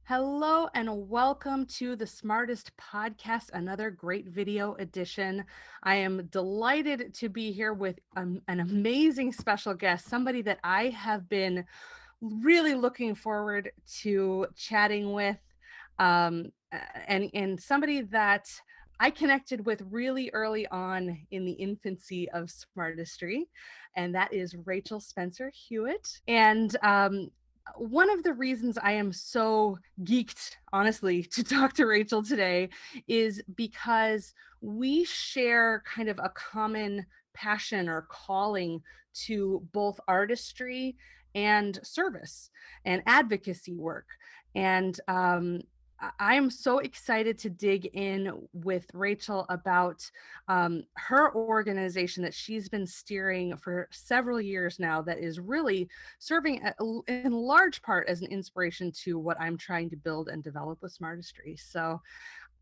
Hello and welcome to the Smartest podcast, another great video edition. I am delighted to be here with an amazing special guest, somebody that I have been really looking forward to chatting with, and somebody that I connected with really early on in the infancy of Smartistry, and that is Rachel Spencer Hewitt. And one of the reasons I am so geeked, honestly, to talk to Rachel today is because we share kind of a common passion or calling to both artistry and service and advocacy work. And I am so excited to dig in with Rachel about her organization that she's been steering for several years now, that is really serving in large part as an inspiration to what I'm trying to build and develop with Smartistry. So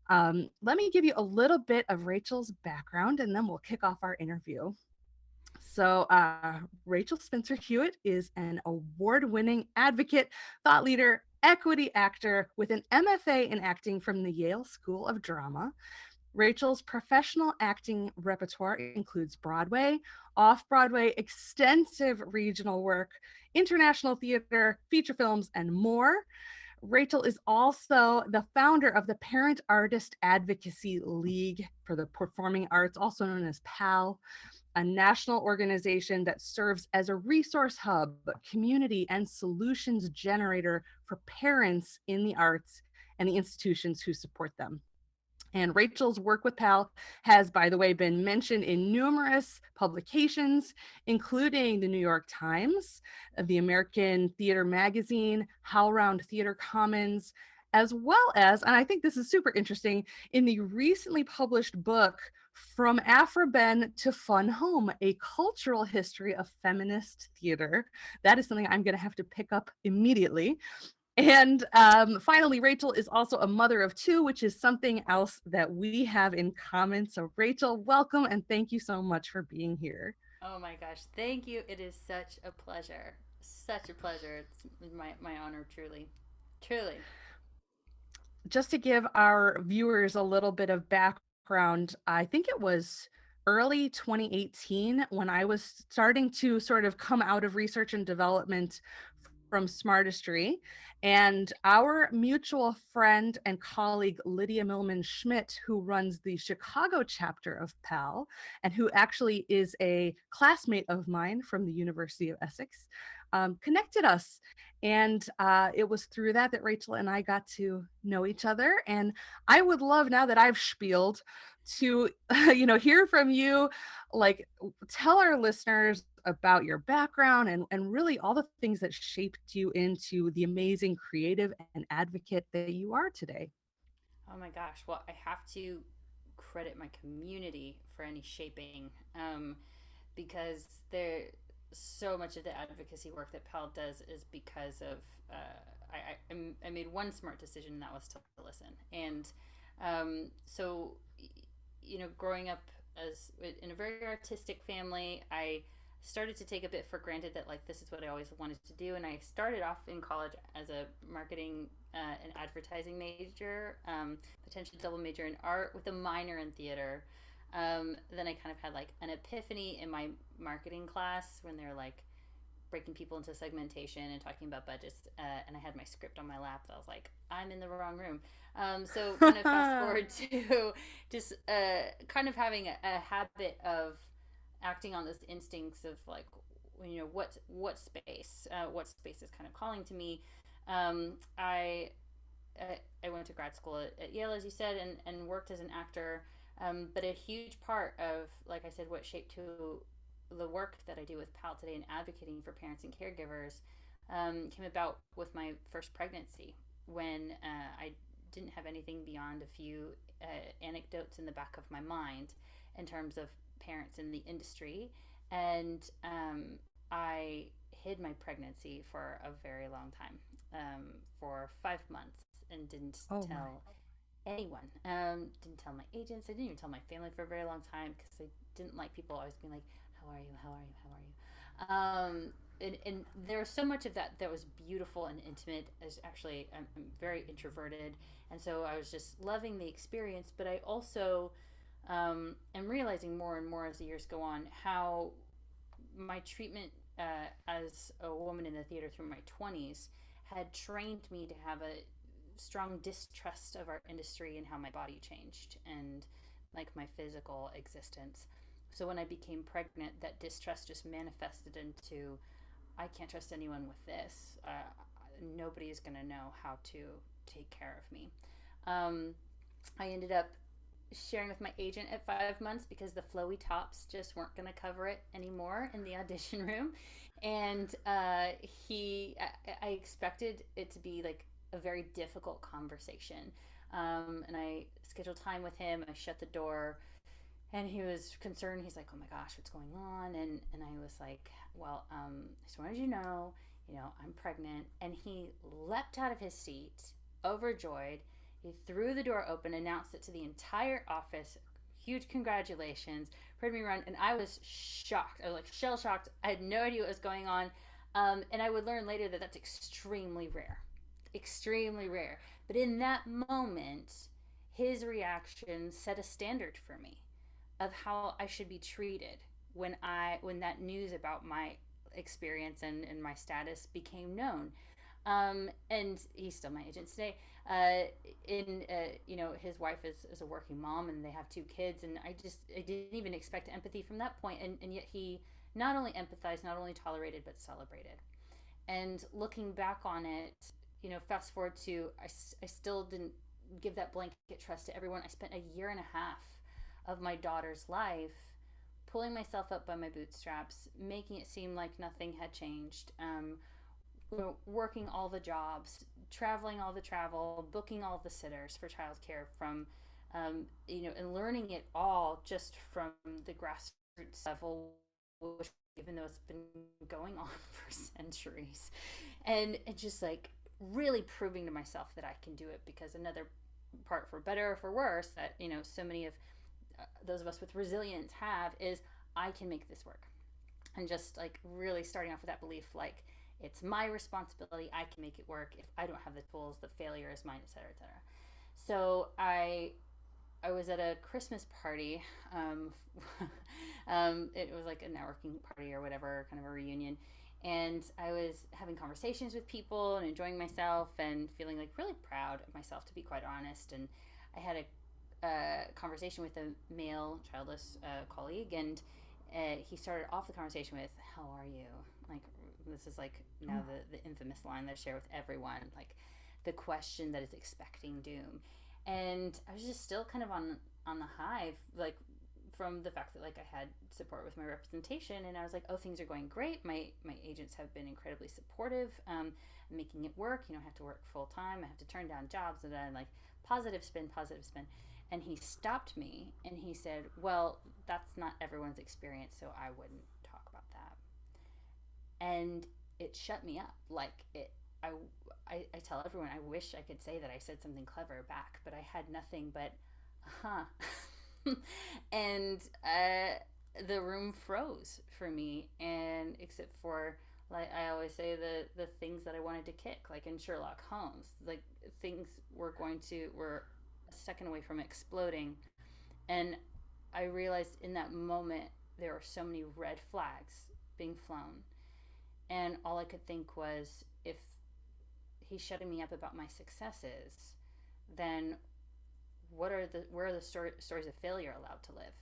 let me give you a little bit of Rachel's background and then we'll kick off our interview. So, Rachel Spencer Hewitt is an award-winning advocate, thought leader, equity actor with an MFA in acting from the Yale School of Drama. Rachel's professional acting repertoire includes Broadway, off-Broadway, extensive regional work, international theater, feature films, and more. Rachel is also the founder of the Parent Artist Advocacy League for the Performing Arts, also known as PAAL, a national organization that serves as a resource hub, community, and solutions generator for parents in the arts and the institutions who support them. And Rachel's work with PAAL has, by the way, been mentioned in numerous publications, including the New York Times, the American Theater Magazine, HowlRound Theater Commons, as well as, and I think this is super interesting, in the recently published book, From Aphra Behn to Fun Home, a cultural history of feminist theater. That is something I'm going to have to pick up immediately. And finally, Rachel is also a mother of two, which is something else that we have in common. So Rachel, welcome and thank you so much for being here. Oh my gosh, thank you. It is such a pleasure. Such a pleasure. It's my honor, truly. Truly. Just to give our viewers a little bit of background, I think it was early 2018 when I was starting to sort of come out of research and development from Smartistry. And our mutual friend and colleague, Lydia Millman Schmidt, who runs the Chicago chapter of PAL and who actually is a classmate of mine from the University of Essex, connected us. And it was through that that Rachel and I got to know each other. And I would love, now that I've spieled, to hear from you, like, tell our listeners about your background and really all the things that shaped you into the amazing creative and advocate that you are today. Oh my gosh. Well, I have to credit my community for any shaping, because there so much of the advocacy work that PAL does is because of I made one smart decision, and that was to listen. And so, growing up as in a very artistic family, I started to take a bit for granted that like this is what I always wanted to do, and I started off in college as a marketing and advertising major, potentially double major in art with a minor in theater. Then I kind of had like an epiphany in my marketing class when they're like breaking people into segmentation and talking about budgets. And I had my script on my lap. I was like, I'm in the wrong room. So kind of fast forward to just kind of having a habit of acting on those instincts of like, what space is kind of calling to me. I went to grad school at Yale, as you said, and worked as an actor. But a huge part of, like I said, what shaped to the work that I do with PAL today and advocating for parents and caregivers came about with my first pregnancy, when I didn't have anything beyond a few anecdotes in the back of my mind in terms of parents in the industry. And I hid my pregnancy for a very long time, for 5 months, and didn't Oh my. tell anyone. Didn't tell my agents. I didn't even tell my family for a very long time because I didn't like people always being like, "How are you? How are you? How are you?" and there was so much of that that was beautiful and intimate. As actually, I'm very introverted, and so I was just loving the experience. But I also am realizing more and more as the years go on how my treatment as a woman in the theater through my 20s had trained me to have a strong distrust of our industry and how my body changed and like my physical existence. So when I became pregnant, that distrust just manifested into I can't trust anyone with this. Nobody is going to know how to take care of me. Um, I ended up sharing with my agent at 5 months because the flowy tops just weren't going to cover it anymore in the audition room. And I expected it to be like a very difficult conversation. And I scheduled time with him. I shut the door, and he was concerned. He's like, "Oh my gosh, what's going on?" And I was like, "Well, I just wanted you know, I'm pregnant." And he leapt out of his seat, overjoyed. He threw the door open, announced it to the entire office. Huge congratulations, heard me run, and I was shocked. I was like shell shocked. I had no idea what was going on, and I would learn later that that's extremely rare, extremely rare. But in that moment, his reaction set a standard for me of how I should be treated when that news about my experience and my status became known. And he's still my agent today. In You know, his wife is a working mom, and they have 2 kids, and I didn't even expect empathy from that point, and yet he not only empathized, not only tolerated, but celebrated. And looking back on it, you know, fast forward to I still didn't give that blanket trust to everyone. I spent a year and a half of my daughter's life pulling myself up by my bootstraps, making it seem like nothing had changed, working all the jobs, traveling all the travel, booking all the sitters for childcare from, you know, and learning it all just from the grassroots level, which, even though it's been going on for centuries, and just like really proving to myself that I can do it. Because another part, for better or for worse, that, you know, so many of those of us with resilience have is I can make this work. And just like really starting off with that belief, like it's my responsibility, I can make it work. If I don't have the tools, the failure is mine, etc., etc. So I was at a Christmas party. um, it was like a networking party or whatever, kind of a reunion, and I was having conversations with people and enjoying myself and feeling like really proud of myself, to be quite honest. And I had a conversation with a male childless colleague, and he started off the conversation with, "How are you?" Like, this is like now the infamous line that I share with everyone, like the question that is expecting doom. And I was just still kind of on the hive, like from the fact that like I had support with my representation, and I was like, "Oh, things are going great. My agents have been incredibly supportive, making it work. You know, I have to work full time. I have to turn down jobs." And then like positive spin, positive spin. And he stopped me and he said, "Well, that's not everyone's experience, so I wouldn't talk about that." And it shut me up. Like it, I, I tell everyone I wish I could say that I said something clever back, but I had nothing but, huh. And the room froze for me, and except for, like I always say, the things that I wanted to kick, like in Sherlock Holmes, like things were a second away from exploding. And I realized in that moment there were so many red flags being flown, and all I could think was, if he's shutting me up about my successes, then where are the stories of failure allowed to live?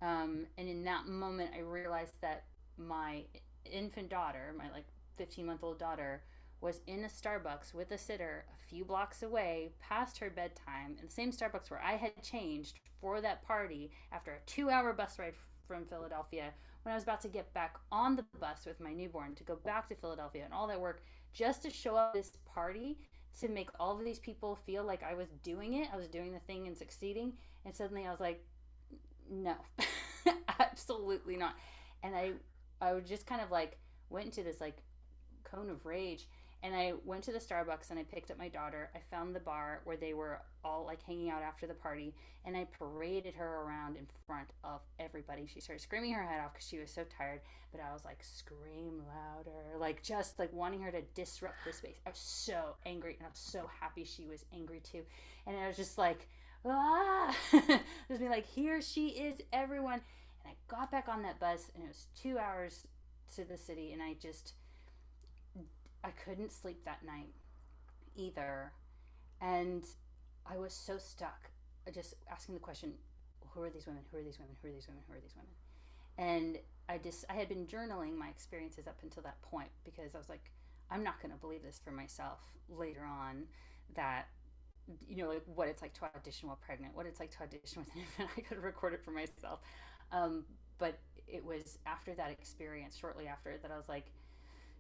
And in that moment, I realized that my infant daughter, my like 15-month-old daughter, was in a Starbucks with a sitter a few blocks away, past her bedtime, in the same Starbucks where I had changed for that party after a 2-hour bus ride from Philadelphia, when I was about to get back on the bus with my newborn to go back to Philadelphia, and all that work just to show up this party to make all of these people feel like I was doing it. I was doing the thing and succeeding. And suddenly I was like, no, absolutely not. And I would just kind of like went into this like cone of rage. And I went to the Starbucks and I picked up my daughter. I found the bar where they were all like hanging out after the party, and I paraded her around in front of everybody. She started screaming her head off because she was so tired, but I was like, scream louder, like just like wanting her to disrupt the space. I was so angry, and I was so happy she was angry too. And I was just like, ah, just being like, here she is, everyone. And I got back on that bus, and it was 2 hours to the city, and I couldn't sleep that night either. And I was so stuck, just asking the question, who are these women? Who are these women? Who are these women? Who are these women? And I had been journaling my experiences up until that point because I was like, I'm not going to believe this for myself later on, that like what it's like to audition while pregnant, what it's like to audition with an infant. I could record it for myself. But it was after that experience, shortly after, that I was like,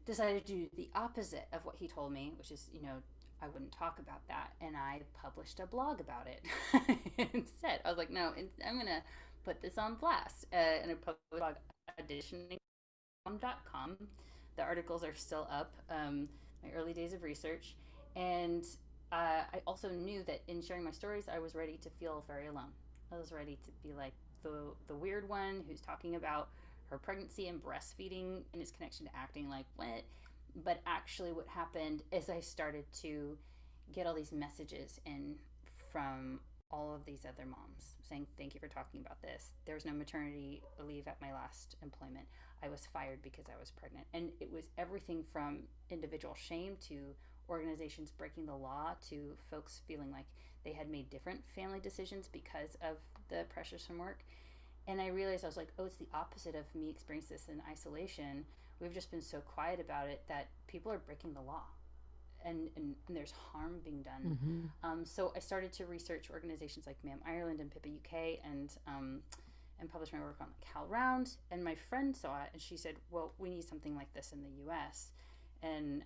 decided to do the opposite of what he told me, which is, I wouldn't talk about that. And I published a blog about it instead. I was like, no, I'm going to put this on blast. And I published a blog, auditioning.com. The articles are still up, my early days of research. And I also knew that in sharing my stories, I was ready to feel very alone. I was ready to be like the weird one who's talking about her pregnancy and breastfeeding and its connection to acting, like what? But actually what happened is I started to get all these messages in from all of these other moms saying, thank you for talking about this. There was no maternity leave at my last employment. I was fired because I was pregnant. And it was everything from individual shame to organizations breaking the law to folks feeling like they had made different family decisions because of the pressures from work. And I realized, I was like, oh, it's the opposite of me experiencing this in isolation. We've just been so quiet about it that people are breaking the law, and there's harm being done. Mm-hmm. So I started to research organizations like MAM Ireland and PIPA UK, and publish my work on like HowlRound. And my friend saw it, and she said, well, we need something like this in the US. And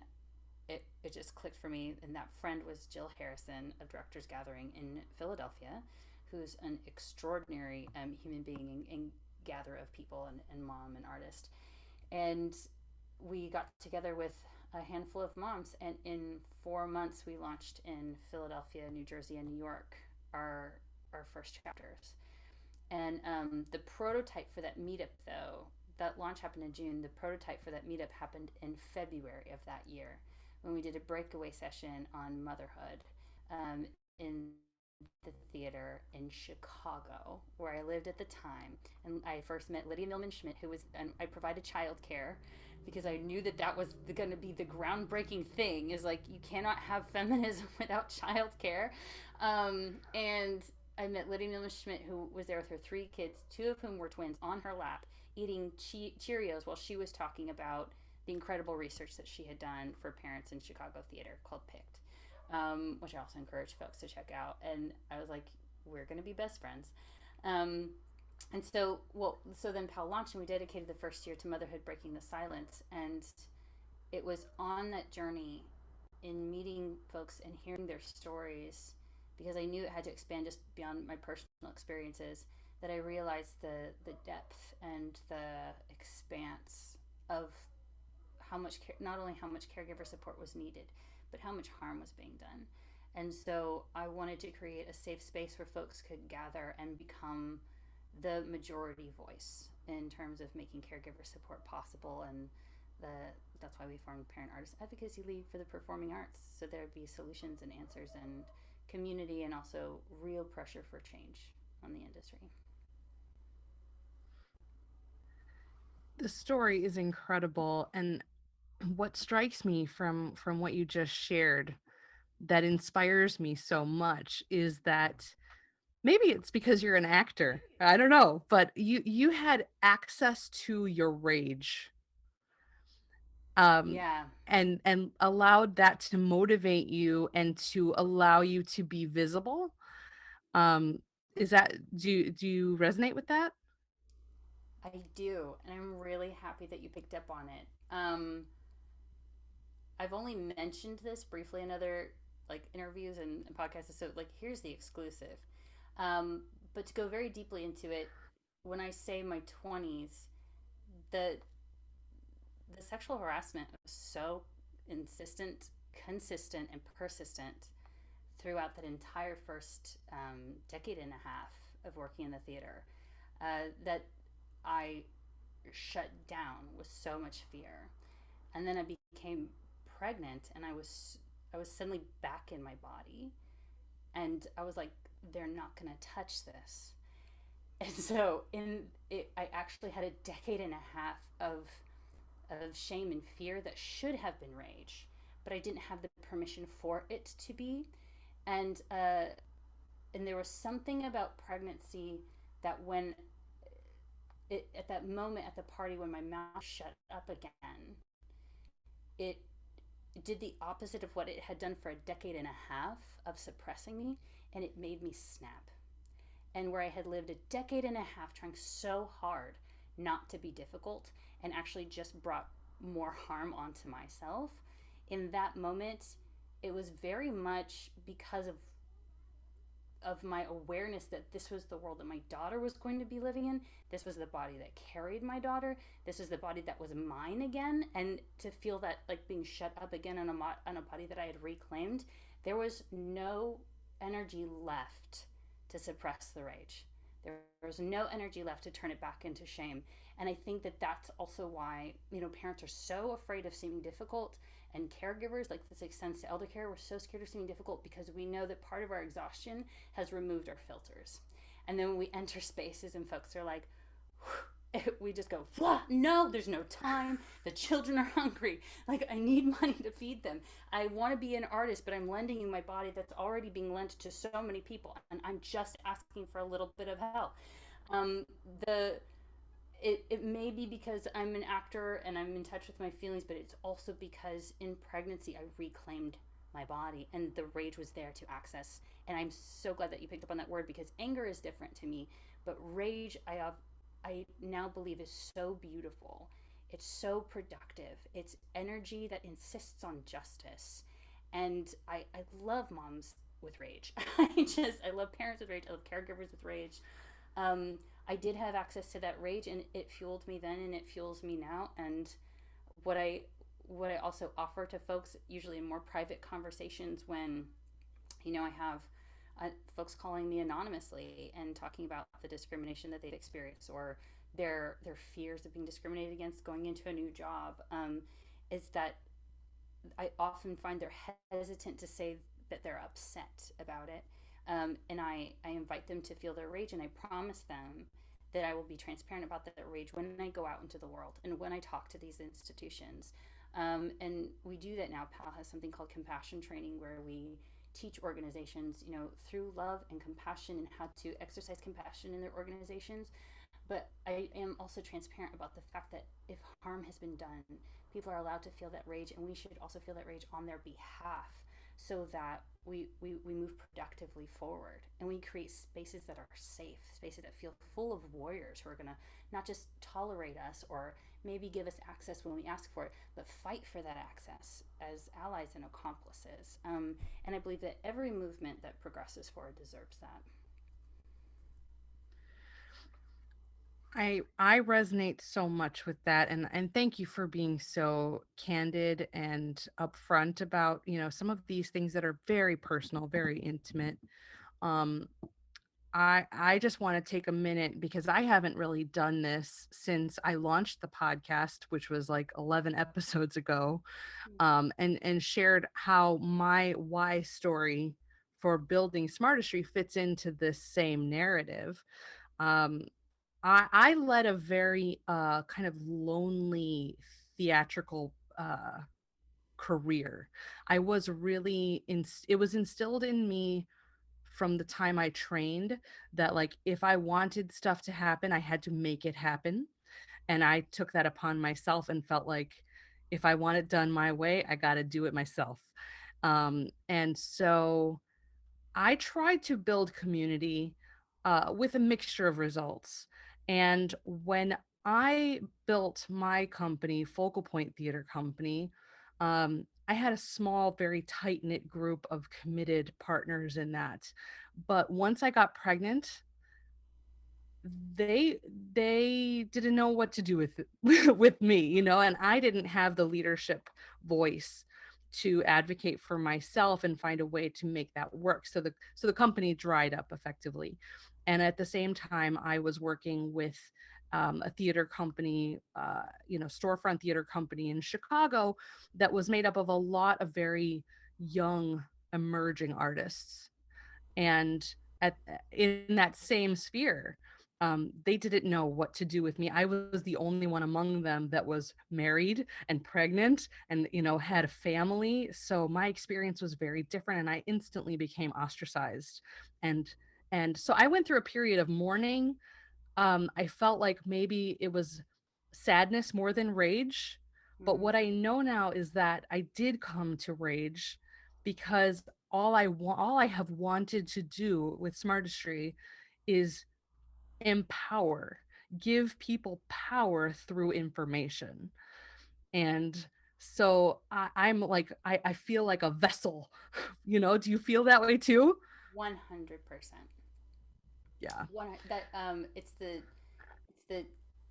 it just clicked for me. And that friend was Jill Harrison of Directors Gathering in Philadelphia, who's an extraordinary human being and gatherer of people, and mom and artist. And we got together with a handful of moms, and in 4 months we launched in Philadelphia, New Jersey, and New York our first chapters. And the prototype for that meetup, though, that launch happened in June. The prototype for that meetup happened in February of that year, when we did a breakaway session on motherhood in the theater in Chicago, where I lived at the time. And I first met Lydia Milman Schmidt, who was, and I provided childcare because I knew that was going to be the groundbreaking thing, is like, you cannot have feminism without childcare. And I met Lydia Milman Schmidt, who was there with her 3 kids, 2 of whom were twins, on her lap, eating Cheerios while she was talking about the incredible research that she had done for parents in Chicago theater called PICT. Which I also encourage folks to check out. And I was like, we're going to be best friends. And so then PAAL launched, and we dedicated the first year to motherhood breaking the silence. And it was on that journey, in meeting folks and hearing their stories, because I knew it had to expand just beyond my personal experiences, that I realized the depth and the expanse of how much, not only how much caregiver support was needed, but how much harm was being done. And so I wanted to create a safe space where folks could gather and become the majority voice in terms of making caregiver support possible. And that's why we formed Parent Artist Advocacy League for the Performing Arts, so there would be solutions and answers and community, and also real pressure for change on the industry. The story is incredible, and what strikes me from what you just shared that inspires me so much is that maybe it's because you're an actor, I don't know, but you had access to your rage, um Yeah. and allowed that to motivate you and to allow you to be visible. um is that, do you resonate with that? I do, and I'm really happy that you picked up on it. I've only mentioned this briefly in other like interviews and podcasts, so like here's the exclusive. But to go very deeply into it, when I say my 20s, the the sexual harassment was so insistent, consistent, and persistent throughout that entire first decade and a half of working in the theater, that I shut down with so much fear. And then I became pregnant, and I was suddenly back in my body, and I was like, they're not going to touch this. And so I actually had a decade and a half of shame and fear that should have been rage, but I didn't have the permission for it to be. And there was something about pregnancy that when at that moment at the party when my mouth shut up again, it did the opposite of what it had done for a decade and a half of suppressing me, and it made me snap. And where I had lived a decade and a half trying so hard not to be difficult and actually just brought more harm onto myself, in that moment, it was very much because of my awareness that this was the world that my daughter was going to be living in. This was the body that carried my daughter. This was the body that was mine again. And to feel that like being shut up again on a body that I had reclaimed, there was no energy left to suppress the rage. There was no energy left to turn it back into shame. And I think that that's also why, parents are so afraid of seeming difficult, and caregivers, like this extends to elder care, we're so scared of seeming difficult because we know that part of our exhaustion has removed our filters. And then when we enter spaces and folks are like, we just go, no, there's no time. The children are hungry. Like, I need money to feed them. I want to be an artist, but I'm lending you my body that's already being lent to so many people, and I'm just asking for a little bit of help. It may be because I'm an actor and I'm in touch with my feelings, but it's also because in pregnancy I reclaimed my body and the rage was there to access. And I'm so glad that you picked up on that word, because anger is different to me, but rage I now believe is so beautiful. It's so productive. It's energy that insists on justice. And I love moms with rage. I love parents with rage. I love caregivers with rage. I did have access to that rage, and it fueled me then, and it fuels me now. And what I also offer to folks, usually in more private conversations, when I have folks calling me anonymously and talking about the discrimination that they've experienced, or their fears of being discriminated against going into a new job, is that I often find they're hesitant to say that they're upset about it. And I invite them to feel their rage, and I promise them that I will be transparent about that rage when I go out into the world and when I talk to these institutions. And we do that now. PAAL has something called compassion training, where we teach organizations, through love and compassion, and how to exercise compassion in their organizations. But I am also transparent about the fact that if harm has been done, people are allowed to feel that rage, and we should also feel that rage on their behalf, so that we move productively forward, and we create spaces that are safe, spaces that feel full of warriors who are going to not just tolerate us or maybe give us access when we ask for it, but fight for that access as allies and accomplices. And I believe that every movement that progresses forward deserves that. I resonate so much with that, and thank you for being so candid and upfront about, some of these things that are very personal, very intimate. Um I just want to take a minute, because I haven't really done this since I launched the podcast, which was like 11 episodes ago, and shared how my why story for building Smartistry fits into this same narrative. Um, I led a very kind of lonely theatrical career. I was really it was instilled in me from the time I trained that, like, if I wanted stuff to happen, I had to make it happen. And I took that upon myself and felt like if I want it done my way, I got to do it myself. And so I tried to build community with a mixture of results. And when I built my company, Focal Point Theater Company, I had a small, very tight knit group of committed partners in that. But once I got pregnant, they didn't know what to do with with me, and I didn't have the leadership voice to advocate for myself and find a way to make that work. So the company dried up effectively. And at the same time, I was working with a theater company, storefront theater company in Chicago that was made up of a lot of very young emerging artists. And at in that same sphere, they didn't know what to do with me. I was the only one among them that was married and pregnant and had a family. So my experience was very different, and I instantly became ostracized. And so I went through a period of mourning. I felt like maybe it was sadness more than rage. But Mm-hmm. what I know now is that I did come to rage because all I have wanted to do with Smartistry is empower, give people power through information. And so I'm like, I feel like a vessel. Do you feel that way too? 100%. Yeah. It's the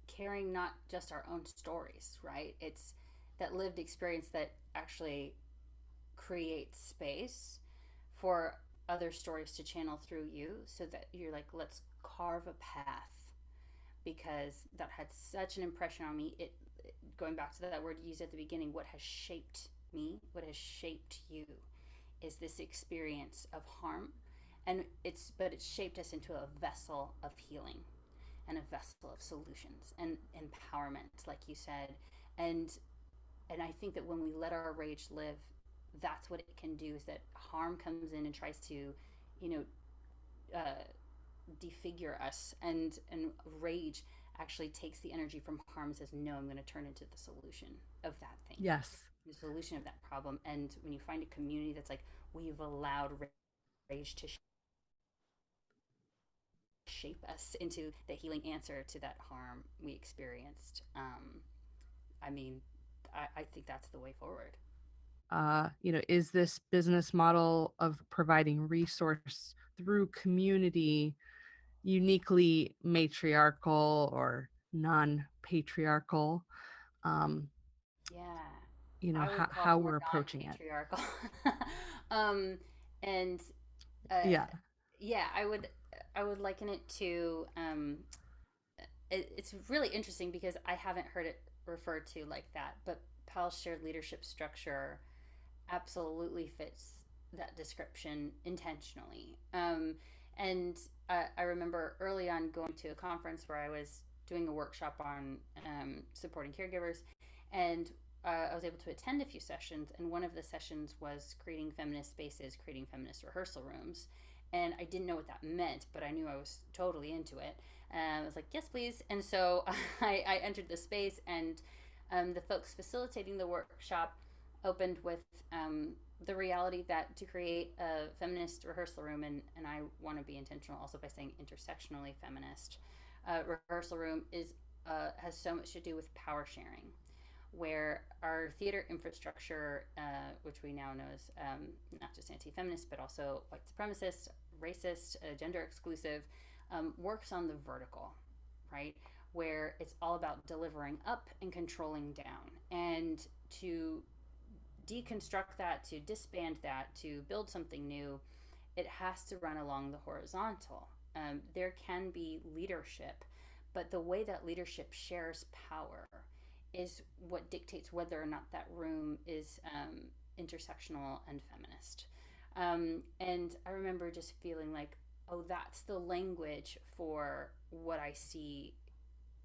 carrying not just our own stories, right? It's that lived experience that actually creates space for other stories to channel through you, so that you're like, let's carve a path, because that had such an impression on me. Going back to that word you used at the beginning, what has shaped me, what has shaped you, is this experience of harm. And it's shaped us into a vessel of healing and a vessel of solutions and empowerment, like you said. And and I think that when we let our rage live, that's what it can do, is that harm comes in and tries to, you know uh, defigure us, and rage actually takes the energy from harm and says, no, I'm going to turn into the solution of that thing, Yes. the solution of that problem. And when you find a community that's like, we've allowed rage to shape us into the healing answer to that harm we experienced, I mean, I think that's the way forward. Is this business model of providing resource through community uniquely matriarchal or non-patriarchal? Um, Yeah, I how would call it how more we're approaching it. non-patriarchal. um, and uh, Yeah. yeah, I would liken it to, it's really interesting because I haven't heard it referred to like that, but PAL's shared leadership structure absolutely fits that description intentionally. And I remember early on going to a conference where I was doing a workshop on supporting caregivers, and I was able to attend a few sessions. And one of the sessions was creating feminist spaces, creating feminist rehearsal rooms. And I didn't know what that meant, but I knew I was totally into it. And I was like, yes, please. And so I entered the space, and the folks facilitating the workshop opened with the reality that to create a feminist rehearsal room, and I want to be intentional also by saying intersectionally feminist rehearsal room, is has so much to do with power sharing, where our theater infrastructure, which we now know as not just anti-feminist but also white supremacist, racist, gender exclusive, works on the vertical, right? Where it's all about delivering up and controlling down. And to deconstruct that, to disband that, to build something new, it has to run along the horizontal. There can be leadership, but the way that leadership shares power is what dictates whether or not that room is intersectional and feminist. And I remember just feeling like, oh, that's the language for what I see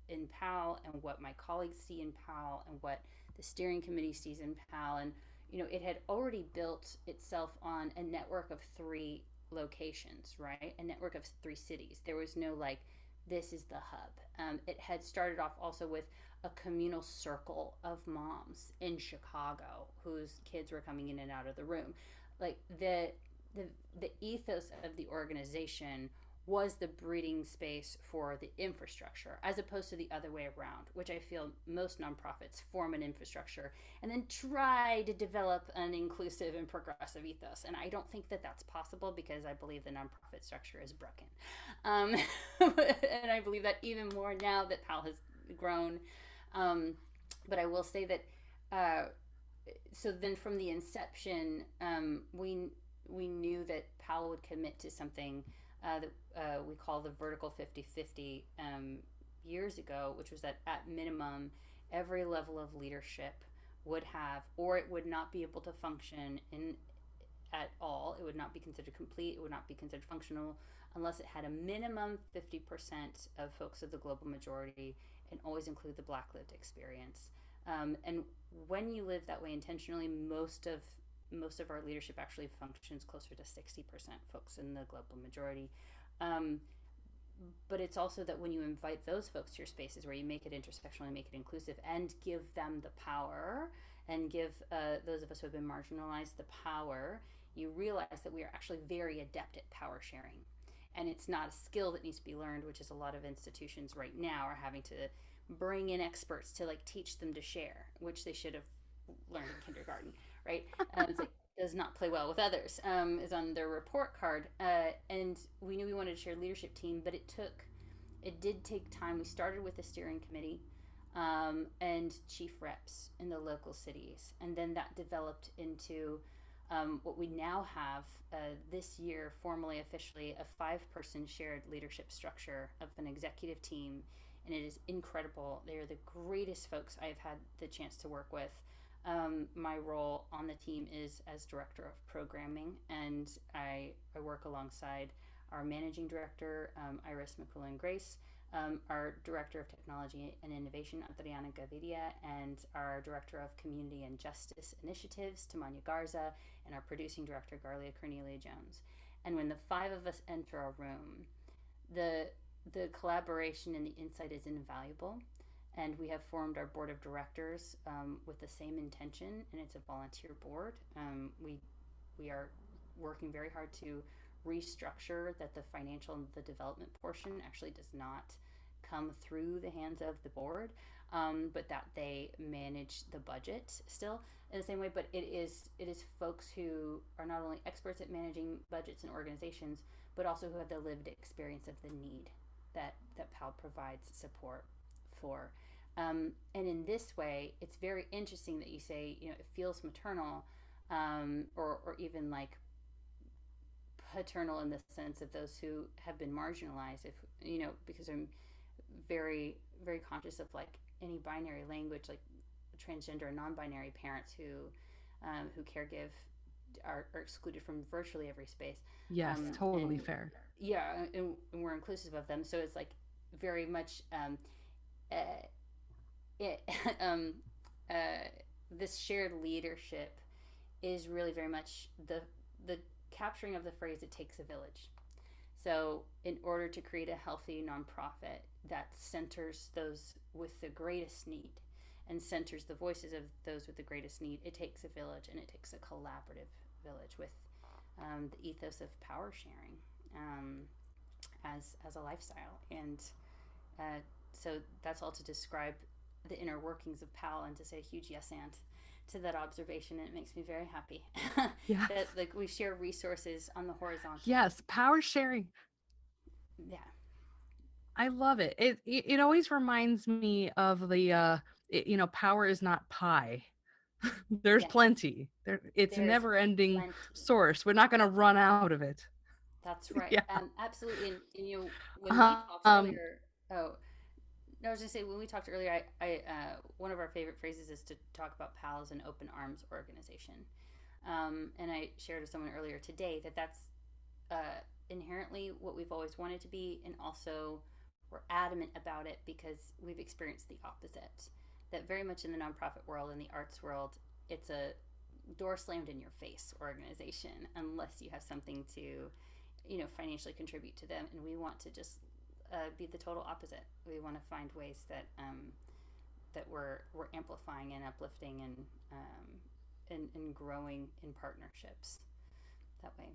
in PAAL, and what my colleagues see in PAAL, and what the steering committee sees in PAAL. And it had already built itself on a network of 3 locations, right? A network of 3 cities. There was no like, this is the hub. It had started off also with a communal circle of moms in Chicago whose kids were coming in and out of the room. Like the ethos of the organization was the breeding space for the infrastructure, as opposed to the other way around, which I feel most nonprofits form an infrastructure and then try to develop an inclusive and progressive ethos. And I don't think that that's possible, because I believe the nonprofit structure is broken. And I believe that even more now that PAL has grown. But I will say that so then from the inception, we knew that PAAL would commit to something that we call the vertical 50-50 years ago, which was that at minimum, every level of leadership would have, or it would not be able to function in at all. It would not be considered complete. It would not be considered functional unless it had a minimum 50% of folks of the global majority and always include the Black lived experience. And when you live that way intentionally, most of our leadership actually functions closer to 60% folks in the global majority. Um, but it's also that when you invite those folks to your spaces where you make it intersectional and make it inclusive and give them the power and give those of us who have been marginalized the power, you realize that we are actually very adept at power sharing. And it's not a skill that needs to be learned, which is a lot of institutions right now are having to bring in experts to like teach them to share, which they should have learned in kindergarten, right? It's like does not play well with others is on their report card, and we knew we wanted to share leadership team, but it did take time. We started with the steering committee and chief reps in the local cities, and then that developed into what we now have this year, formally, officially, a 5-person shared leadership structure of an executive team. And it is incredible. They are the greatest folks I've had the chance to work with. My role on the team is as director of programming, and I work alongside our managing director, Iris McQuillan Grace, our director of technology and innovation, Adriana Gaviria, and our director of community and justice initiatives, Tamanya Garza, and our producing director, Garlia Cornelia Jones. And when the 5 of us enter a room, the collaboration and the insight is invaluable. And we have formed our board of directors with the same intention, and it's a volunteer board. We are working very hard to restructure that the financial and the development portion actually does not come through the hands of the board, but that they manage the budget still in the same way. But it is folks who are not only experts at managing budgets and organizations, but also who have the lived experience of the need that PAAL provides support for. And in this way, it's very interesting that you say, it feels maternal, or even like paternal in the sense of those who have been marginalized. If because I'm very, very conscious of like any binary language, like transgender and non-binary parents who caregive are excluded from virtually every space. Yes, totally And fair. yeah, and we're inclusive of them, so it's like very much uh, it, uh, this shared leadership is really very much the capturing of the phrase "it takes a village." So, in order to create a healthy nonprofit that centers those with the greatest need and centers the voices of those with the greatest need, it takes a village, and it takes a collaborative village with the ethos of power sharing as a lifestyle. And so that's all to describe the inner workings of PAAL and to say a huge yes and to that observation. And it makes me very happy Yes. that like we share resources on the horizontal. Yes, power sharing. Yeah. I love it. It always reminds me of the power is not pie. There's Yes. plenty. It's a There's never-ending plenty. source. We're not going to run out of it. That's right. Yeah. Absolutely. And when we talked Um, earlier, oh, no, I was going to say, when we talked earlier, I one of our favorite phrases is to talk about PAL as an open arms organization. And I shared with someone earlier today that that's inherently what we've always wanted to be, and also we're adamant about it because we've experienced the opposite. That very much in the nonprofit world, in the arts world, it's a door slammed in your face organization unless you have something to, financially contribute to them. And we want to just be the total opposite. We want to find ways that that we're amplifying and uplifting and growing in partnerships that way.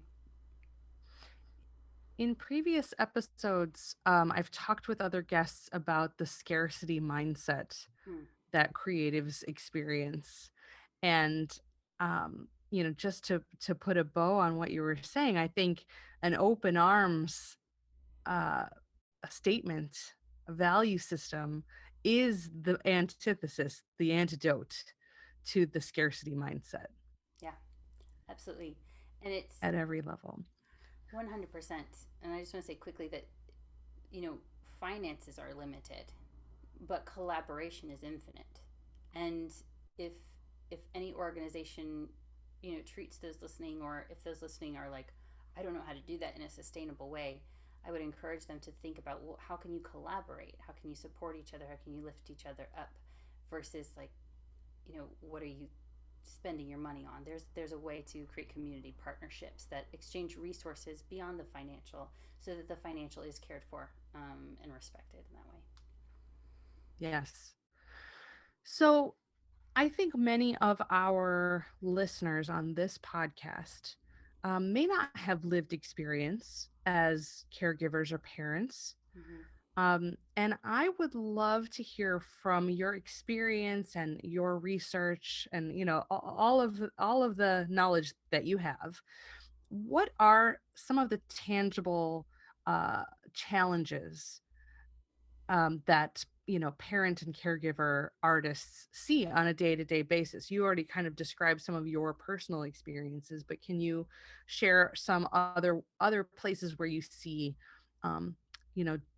in previous episodes, I've talked with other guests about the scarcity mindset Hmm. that creatives experience. And just to put a bow on what you were saying, I think an open arms uh, a statement, a value system is the antithesis, the antidote to the scarcity mindset Yeah, absolutely. And it's at every level. 100%. And I just want to say quickly that, you know, finances are limited, but collaboration is infinite. And if if any organization, you know, treats those listening, or if those listening are like, I don't know how to do that in a sustainable way, I would encourage them to think about, well, how can you collaborate? How can you support each other? How can you lift each other up? Versus like, you know, what are you spending your money on? There's a way to create community partnerships that exchange resources beyond the financial, so that the financial is cared for, and respected in that way. Yes. So I think many of our listeners on this podcast may not have lived experience as caregivers or parents. Mm-hmm. And I would love to hear from your experience and your research and all of the knowledge that you have. What are some of the tangible uh, challenges that parent and caregiver artists see on a day-to-day basis? You already kind of described some of your personal experiences, but can you share some other places where you see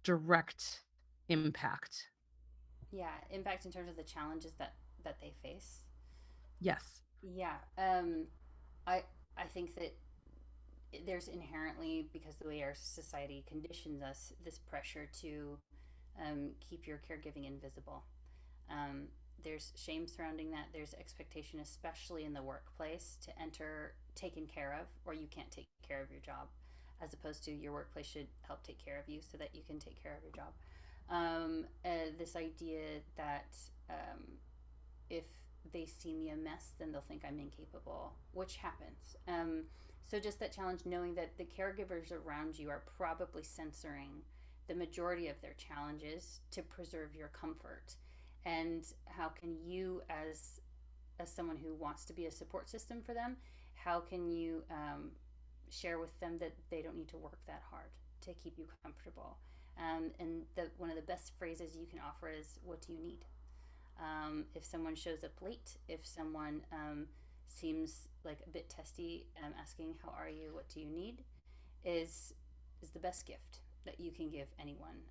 direct impact? Yeah, impact in terms of the challenges that they face. Yes. Yeah, I I think that there's inherently, because the way our society conditions us, this pressure to keep your caregiving invisible. Um, there's shame surrounding that. There's expectation, especially in the workplace, to enter taken care of, or you can't take care of your job, as opposed to your workplace should help take care of you so that you can take care of your job. This idea that if they see me a mess, then they'll think I'm incapable, which happens. So just that challenge, knowing that the caregivers around you are probably censoring the majority of their challenges to preserve your comfort. And how can you, as someone who wants to be a support system for them, how can you share with them that they don't need to work that hard to keep you comfortable? And one of the best phrases you can offer is, "What do you need?" If someone shows up late, if someone seems like a bit testy, asking, "How are you? What do you need?" is the best gift that you can give anyone.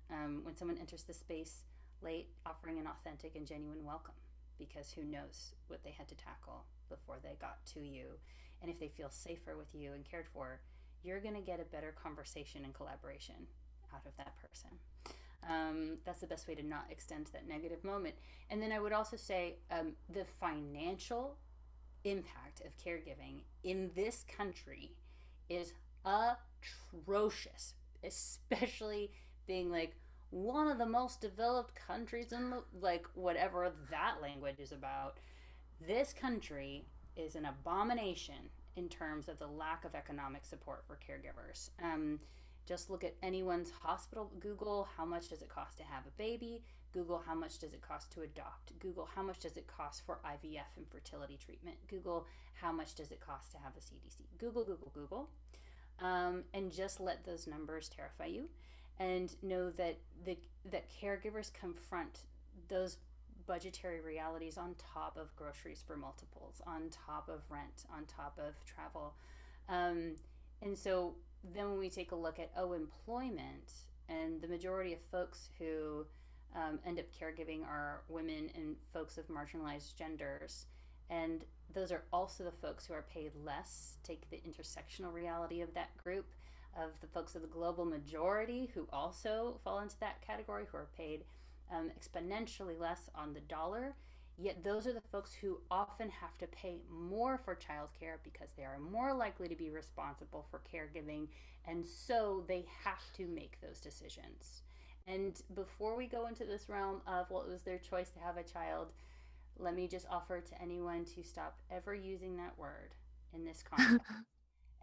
When someone enters the space late, offering an authentic and genuine welcome, because who knows what they had to tackle before they got to you. And if they feel safer with you and cared for, you're going to get a better conversation and collaboration out of that person. That's the best way to not extend that negative moment. And then I would also say the financial impact of caregiving in this country is atrocious, especially being like one of the most developed countries in the, like, whatever that language is about. This country is an abomination in terms of the lack of economic support for caregivers. Just look at anyone's hospital. Google how much does it cost to have a baby. Google how much does it cost to adopt. Google how much does it cost for IVF and fertility treatment. Google how much does it cost to have a CDC. Google, Google, Google. And just let those numbers terrify you, and know that that caregivers confront those budgetary realities on top of groceries for multiples, on top of rent, on top of travel. And so then when we take a look at employment, and the majority of folks who end up caregiving are women and folks of marginalized genders, and those are also the folks who are paid less. Take the intersectional reality of that group, of the folks of the global majority who also fall into that category, who are paid exponentially less on the dollar. Yet those are the folks who often have to pay more for childcare because they are more likely to be responsible for caregiving, and so they have to make those decisions. And before we go into this realm of, well, it was their choice to have a child, let me just offer to anyone to stop ever using that word in this context.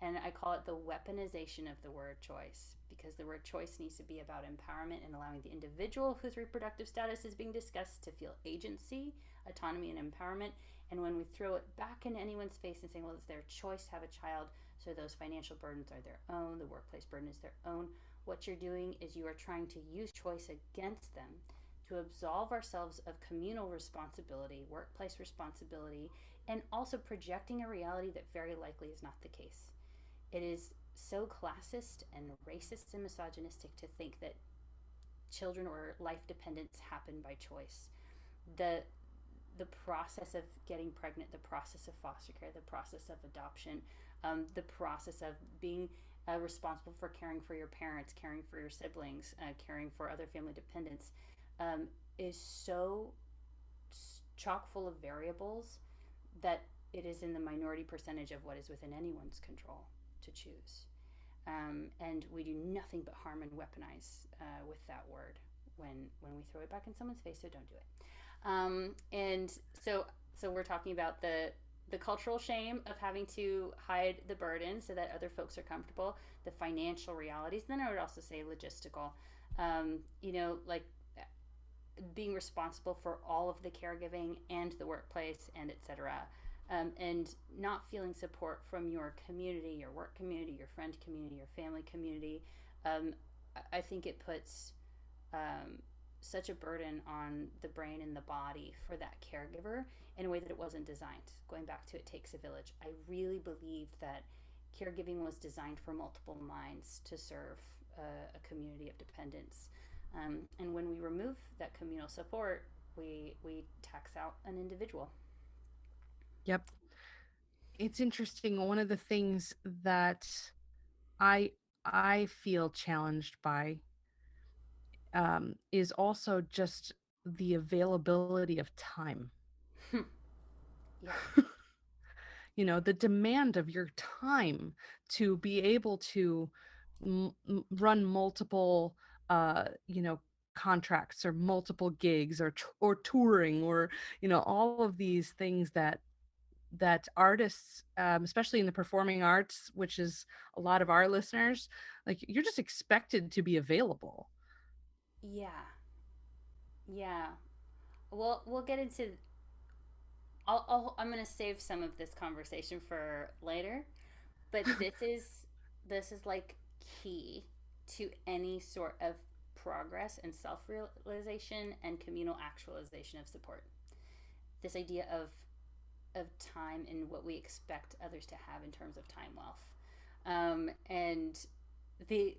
And I call it the weaponization of the word choice, because the word choice needs to be about empowerment and allowing the individual whose reproductive status is being discussed to feel agency, autonomy, and empowerment. And when we throw it back in anyone's face and saying, well, it's their choice to have a child, so those financial burdens are their own, the workplace burden is their own, what you're doing is you are trying to use choice against them to absolve ourselves of communal responsibility, workplace responsibility, and also projecting a reality that very likely is not the case. It is so classist and racist and misogynistic to think that children or life dependence happen by choice. The the process of getting pregnant, the process of foster care, the process of adoption, the process of being responsible for caring for your parents, caring for your siblings, caring for other family dependents, is so chock full of variables that it is in the minority percentage of what is within anyone's control to choose. And we do nothing but harm and weaponize with that word when we throw it back in someone's face. So don't do it. And so we're talking about the cultural shame of having to hide the burden so that other folks are comfortable, the financial realities. Then I would also say logistical. Like being responsible for all of the caregiving and the workplace and etc. And not feeling support from your community, your work community, your friend community, your family community. I think it puts such a burden on the brain and the body for that caregiver in a way that it wasn't designed. Going back to it takes a village. I really believe that caregiving was designed for multiple minds to serve a community of dependents. And when we remove that communal support, we tax out an individual. Yep. It's interesting. One of the things that I I feel challenged by is also just the availability of time. Yeah. The demand of your time to be able to run multiple, contracts or multiple gigs or touring or all of these things that artists, especially in the performing arts, which is a lot of our listeners, like you're just expected to be available. Yeah. Yeah. We'll get into. I'm going to save some of this conversation for later, but this is like key to any sort of progress and self realization and communal actualization of support. This idea of time and what we expect others to have in terms of time wealth. And the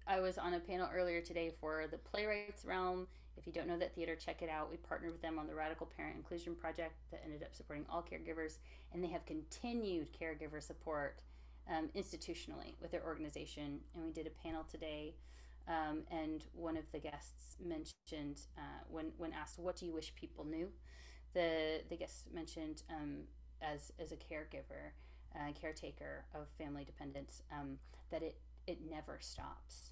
I was on a panel earlier today for the Playwrights Realm. If you don't know that theater, check it out. We partnered with them on the Radical Parent Inclusion Project that ended up supporting all caregivers, and they have continued caregiver support institutionally with their organization. And we did a panel today, and one of the guests mentioned when asked, "What do you wish people knew?" The guest mentioned as a caregiver, caretaker of family dependents, that it never stops.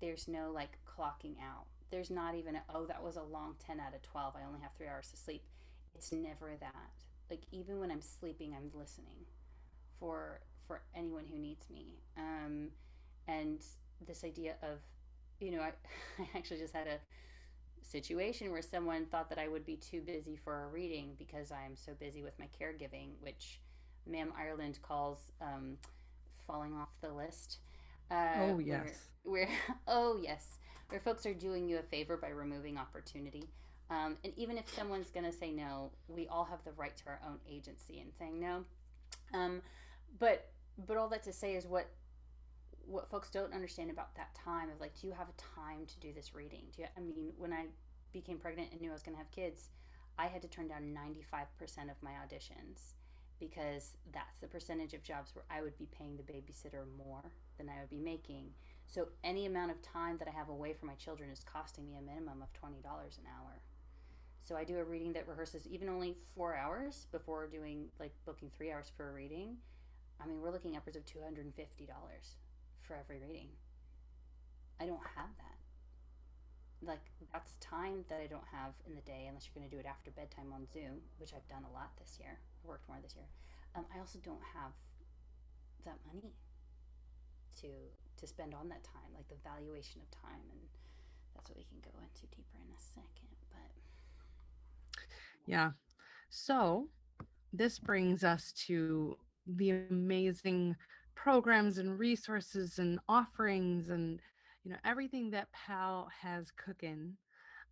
There's no like clocking out. There's not even oh, that was a long 10 out of 12. I only have 3 hours to sleep. It's never that. Like even when I'm sleeping, I'm listening for anyone who needs me. And this idea of, I actually just had a situation where someone thought that I would be too busy for a reading because I'm so busy with my caregiving, which Ma'am Ireland calls falling off the list. Oh, Where yes. where oh yes, where folks are doing you a favor by removing opportunity. And even if someone's going to say no, we all have the right to our own agency in saying no. Um, but but all that to say is what folks don't understand about that time of like, do you have a time to do this reading? I mean, when I became pregnant and knew I was going to have kids, I had to turn down 95% of my auditions because that's the percentage of jobs where I would be paying the babysitter more than I would be making. So any amount of time that I have away from my children is costing me a minimum of $20 an hour. So I do a reading that rehearses even only 4 hours before doing like booking 3 hours for a reading. I mean, we're looking upwards of $250 for every reading. I don't have that. Like, that's time that I don't have in the day unless you're going to do it after bedtime on Zoom, which I've done a lot this year. I worked more this year. I also don't have that money to to spend on that time, like the valuation of time, and that's what we can go into deeper in a second. But Yeah. So this brings us to the amazing programs and resources and offerings and everything that PAL has cooking.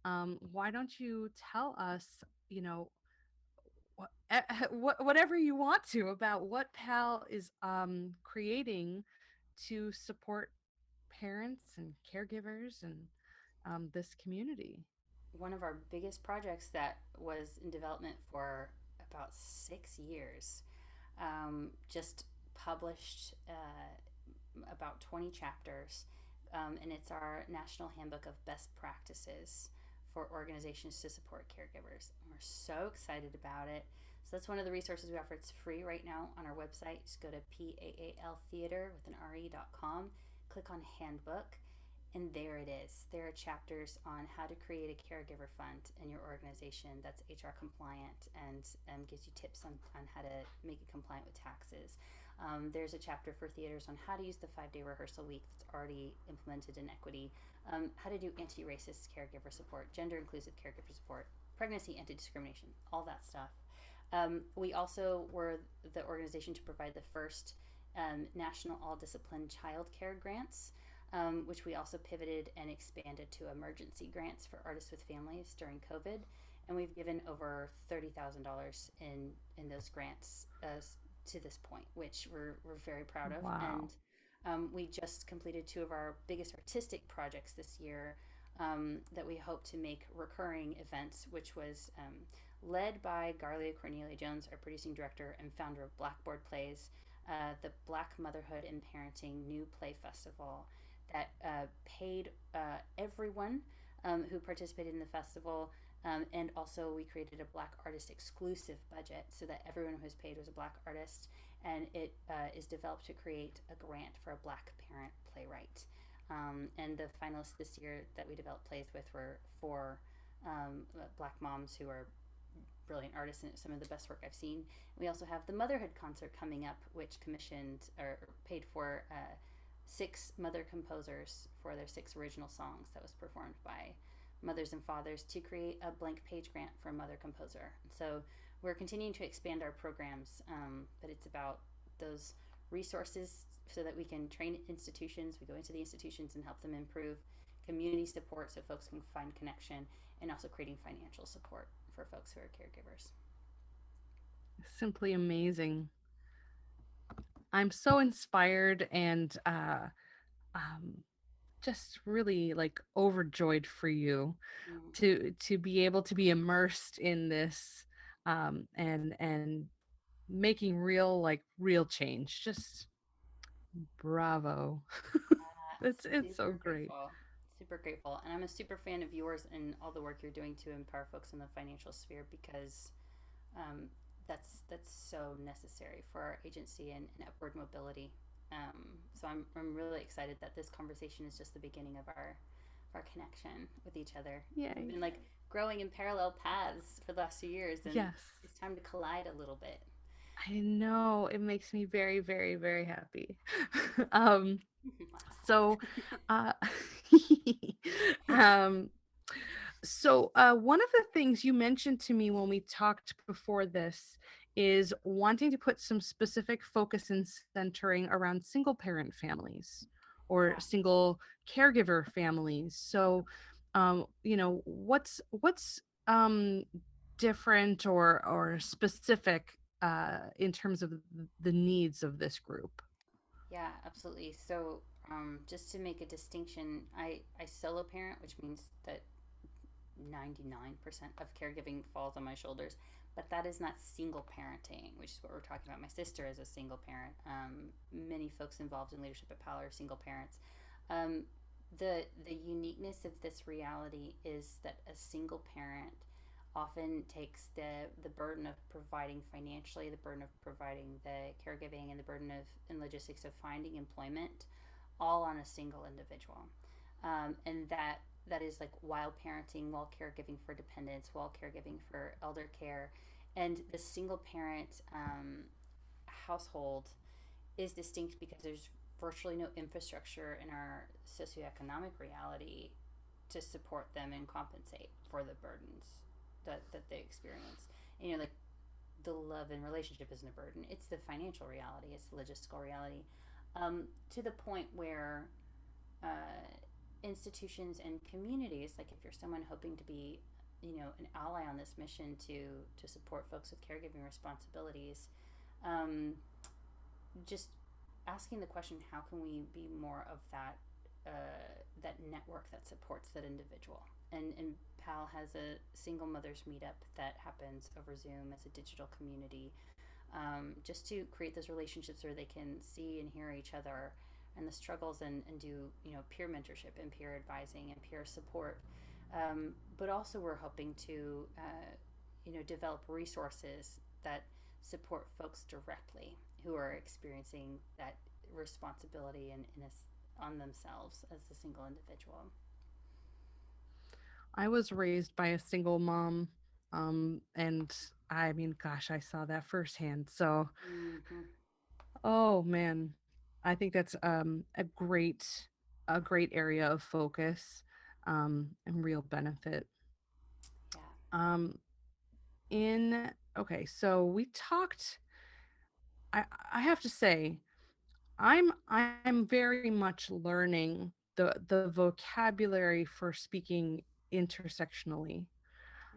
Why don't you tell us, you know, whatever you want to about what PAL is creating to support parents and caregivers and this community? One of our biggest projects that was in development for about 6 years just published about 20 chapters, and it's our National Handbook of Best Practices for organizations to support caregivers. And we're so excited about it. So that's one of the resources we offer. It's free right now on our website. Just go to PAAL Theater with an RE.com, click on Handbook, and there it is. There are chapters on how to create a caregiver fund in your organization that's HR compliant and gives you tips on how to make it compliant with taxes. There's a chapter for theaters on how to use the 5-day rehearsal week that's already implemented in equity, how to do anti-racist caregiver support, gender inclusive caregiver support, pregnancy anti-discrimination, all that stuff. We also were the organization to provide the first national all-discipline child care grants, which we also pivoted and expanded to emergency grants for artists with families during COVID. And we've given over $30,000 in those grants to this point, which we're very proud of. Wow. And we just completed two of our biggest artistic projects this year, that we hope to make recurring events, which was led by Garlia Cornelia Jones, our producing director and founder of Blackboard Plays, the Black Motherhood and Parenting New Play Festival that paid everyone who participated in the festival. And also, we created a Black artist exclusive budget so that everyone who was paid was a Black artist. And it is developed to create a grant for a Black parent playwright. And the finalists this year that we developed plays with were four Black moms who are brilliant artists, and some of the best work I've seen. We also have the Motherhood concert coming up, which commissioned or paid for 6 mother composers for their 6 original songs that was performed by mothers and fathers to create a blank page grant for a mother composer. So we're continuing to expand our programs, but it's about those resources so that we can train institutions. We go into the institutions and help them improve community support so folks can find connection, and also creating financial support for folks who are caregivers. Simply amazing. I'm so inspired and um, just really like overjoyed for you Mm. to be able to be immersed in this and making real change. Just bravo. It's so Super great. grateful. Super grateful. And I'm a super fan of yours and all the work you're doing to empower folks in the financial sphere, because um, that's so necessary for our agency and upward mobility. So I'm really excited that this conversation is just the beginning of our connection with each other. We've Yay. been like growing in parallel paths for the last few years, and Yes. it's time to collide a little bit. I know. It makes me very happy. um so uh um one of the things you mentioned to me when we talked before this is wanting to put some specific focus and centering around single parent families or Yeah. single caregiver families. So, what's um, different or specific in terms of the needs of this group? Yeah, absolutely. So, just to make a distinction, I solo parent, which means that 99% of caregiving falls on my shoulders, but that is not single parenting, which is what we're talking about. My sister is a single parent. Many folks involved in leadership at PAAL are single parents. Um, the uniqueness of this reality is that a single parent often takes the burden of providing financially, the burden of providing the caregiving, and the burden of and logistics of finding employment, all on a single individual. And that is like while parenting, while caregiving for dependents, while caregiving for elder care. And the single parent household is distinct because there's virtually no infrastructure in our socioeconomic reality to support them and compensate for the burdens that they experience. And, like the love and relationship isn't a burden, it's the financial reality, it's the logistical reality, to the point where uh, institutions and communities, like if you're someone hoping to be, an ally on this mission to support folks with caregiving responsibilities, um, just asking the question, how can we be more of that network that supports that individual? And PAL has a single mothers meetup that happens over Zoom as a digital community, just to create those relationships where they can see and hear each other and the struggles, and do peer mentorship and peer advising and peer support. But also we're hoping to develop resources that support folks directly who are experiencing that responsibility on themselves as a single individual. I was raised by a single mom, and I mean, gosh, I saw that firsthand. So, Mm-hmm. oh man, I think that's a great area of focus, and real benefit. Yeah. Um, in okay, so we talked. I have to say, I'm very much learning the vocabulary for speaking intersectionally.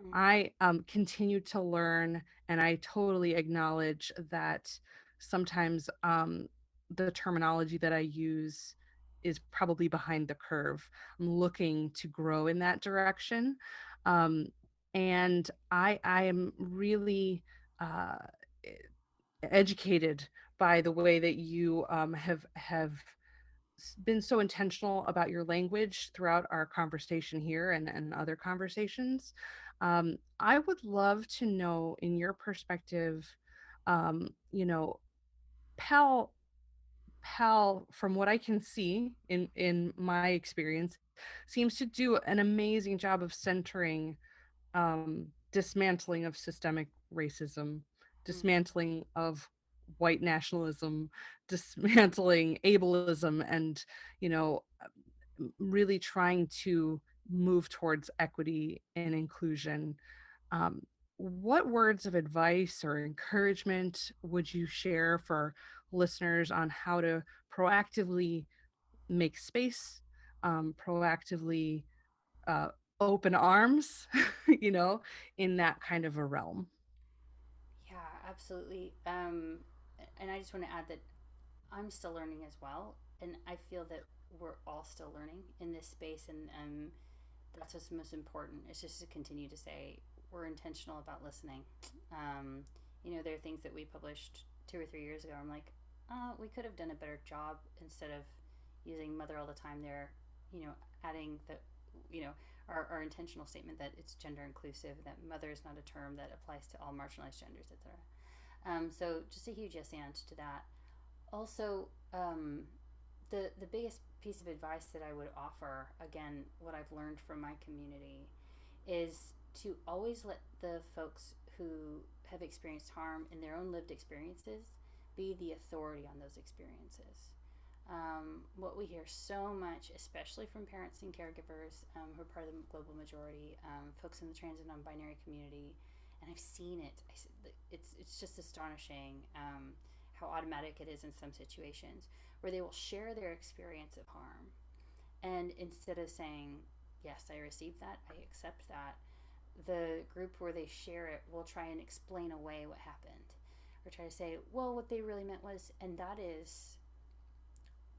Mm. I continue to learn, and I totally acknowledge that sometimes the terminology that I use is probably behind the curve. I'm looking to grow in that direction, um, and I am really uh, educated by the way that you have been so intentional about your language throughout our conversation here and other conversations. I would love to know, in your perspective, you know, Pal Pal, from what I can see in my experience, seems to do an amazing job of centering dismantling of systemic racism, Mm. dismantling of white nationalism, dismantling ableism, and you know, really trying to move towards equity and inclusion. Um, what words of advice or encouragement would you share for listeners on how to proactively make space, proactively uh, open arms, you know, in that kind of a realm? Yeah, absolutely. And I just want to add that I'm still learning as well, and I feel that we're all still learning in this space, and that's what's most important. It's just to continue to say we're intentional about listening. Um, there are things that we published 2 or 3 years ago. I'm like, we could have done a better job instead of using mother all the time. There, adding the, you know, our intentional statement that it's gender inclusive, that mother is not a term that applies to all marginalized genders, etc. So just a huge yes and to that. Also, the biggest piece of advice that I would offer, again, what I've learned from my community, is to always let the folks who have experienced harm in their own lived experiences be the authority on those experiences. What we hear so much, especially from parents and caregivers who are part of the global majority, folks in the trans and non-binary community, and I've seen it. It's just astonishing how automatic it is in some situations, where they will share their experience of harm, and instead of saying, "Yes, I received that. I accept that," the group where they share it will try and explain away what happened, or try to say, "Well, what they really meant was," and that is,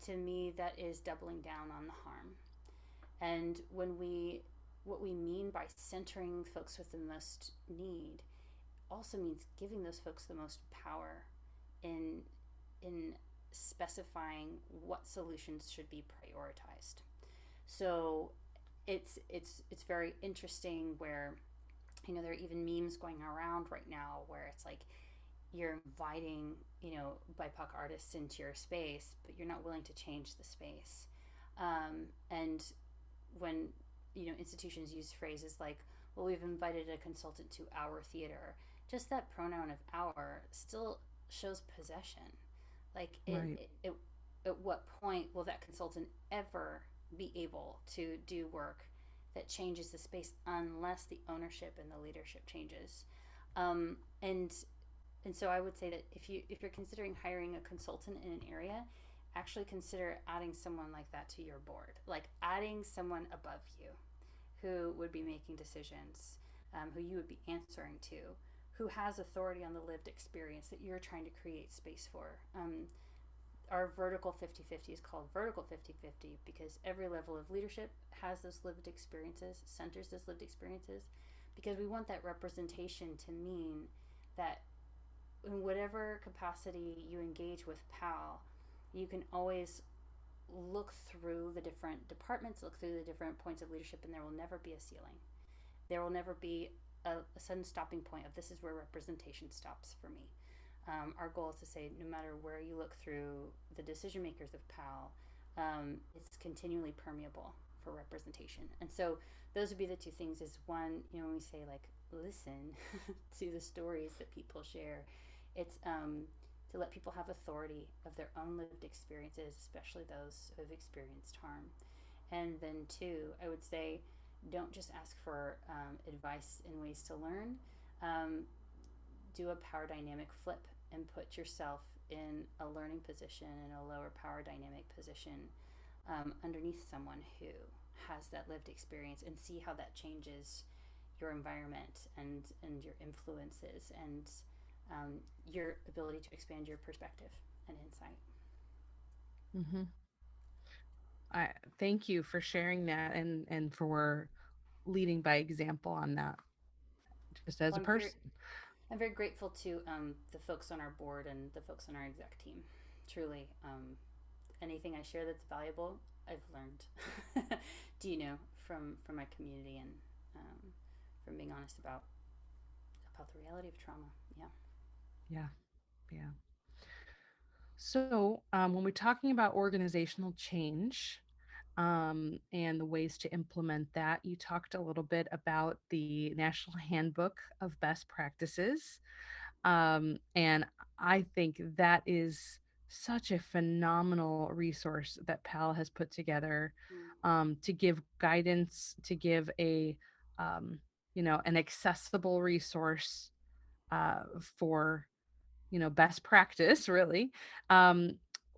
to me, that is doubling down on the harm. And what we mean by centering folks with the most need also means giving those folks the most power in in specifying what solutions should be prioritized. So it's very interesting where there are even memes going around right now where it's like you're inviting BIPOC artists into your space, but you're not willing to change the space. And when institutions use phrases like, "Well, we've invited a consultant to our theater," just that pronoun of "our" still shows possession. Like Right. at what point will that consultant ever be able to do work that changes the space unless the ownership and the leadership changes? Um, and and so I would say that if you're considering hiring a consultant in an area, actually consider adding someone like that to your board, like adding someone above you who would be making decisions, who you would be answering to, who has authority on the lived experience that you're trying to create space for. Our vertical 50-50 is called vertical 50-50 because every level of leadership has those lived experiences, centers those lived experiences, because we want that representation to mean that in whatever capacity you engage with PAAL, you can always look through the different departments, look through the different points of leadership, and there will never be a ceiling. There will never be a sudden stopping point of this is where representation stops for me. Our goal is to say no matter where you look through the decision makers of PAAL, it's continually permeable for representation. And so those would be the two things is one, when we say like listen to the stories that people share, it's to let people have authority of their own lived experiences, especially those who have experienced harm. And then two, I would say don't just ask for advice and ways to learn. Do a power dynamic flip and put yourself in a learning position, in a lower power dynamic position, underneath someone who has that lived experience, and see how that changes your environment and your influences and your ability to expand your perspective and insight. Mm-hmm. I thank you for sharing that and for leading by example on that, just as Well, a person. I'm very grateful to the folks on our board and the folks on our exec team. Truly, anything I share that's valuable, I've learned. Do you know from my community and from being honest about the reality of trauma. Yeah. Yeah, yeah. So when we're talking about organizational change, and the ways to implement that. You talked a little bit about the National Handbook of Best Practices. And I think that is such a phenomenal resource that PAL has put together Mm. to give guidance, to give um, an accessible resource for best practice, really.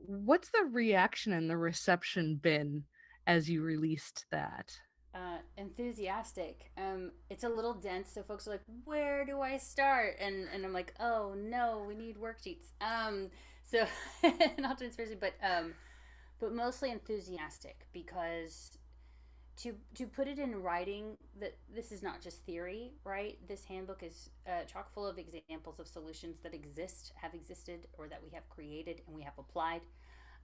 What's the reaction and the reception been as you released that? Enthusiastic. It's a little dense, so folks are like, "Where do I start?" And I'm like, "Oh no, we need worksheets." So not transparency, but mostly enthusiastic because to put it in writing that this is not just theory, right? This handbook is chock full of examples of solutions that exist, have existed, or that we have created and we have applied.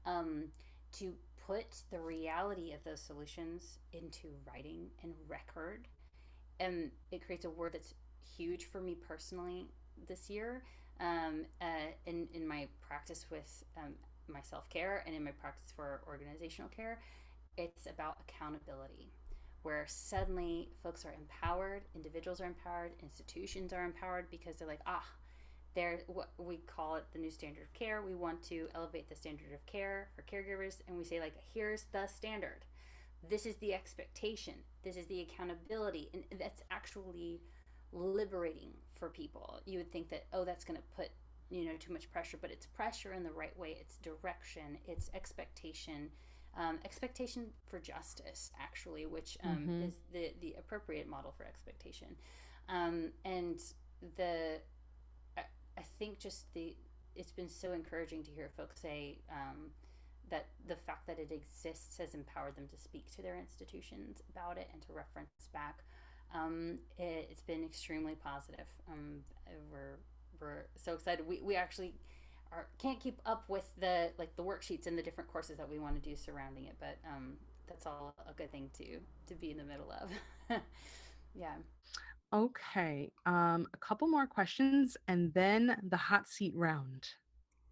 Um, to put the reality of those solutions into writing and record, and it creates a word that's huge for me personally this year. In my practice with my self care and in my practice for organizational care, it's about accountability, where suddenly folks are empowered, individuals are empowered, institutions are empowered because they're like, they're what we call it the new standard of care. We want to elevate the standard of care for caregivers, and we say like, here's the standard. This is the expectation. This is the accountability, and that's actually liberating for people. You would think that that's going to put too much pressure, but it's pressure in the right way. It's direction. It's expectation. Expectation for justice, actually, which Mm-hmm. is the appropriate model for expectation. And the I think just it's been so encouraging to hear folks say that the fact that it exists has empowered them to speak to their institutions about it and to reference back. It's been extremely positive. We're so excited. We actually can't keep up with the worksheets and the different courses that we want to do surrounding it, but that's all a good thing to be in the middle of. Yeah. Okay. A couple more questions and then the hot seat round.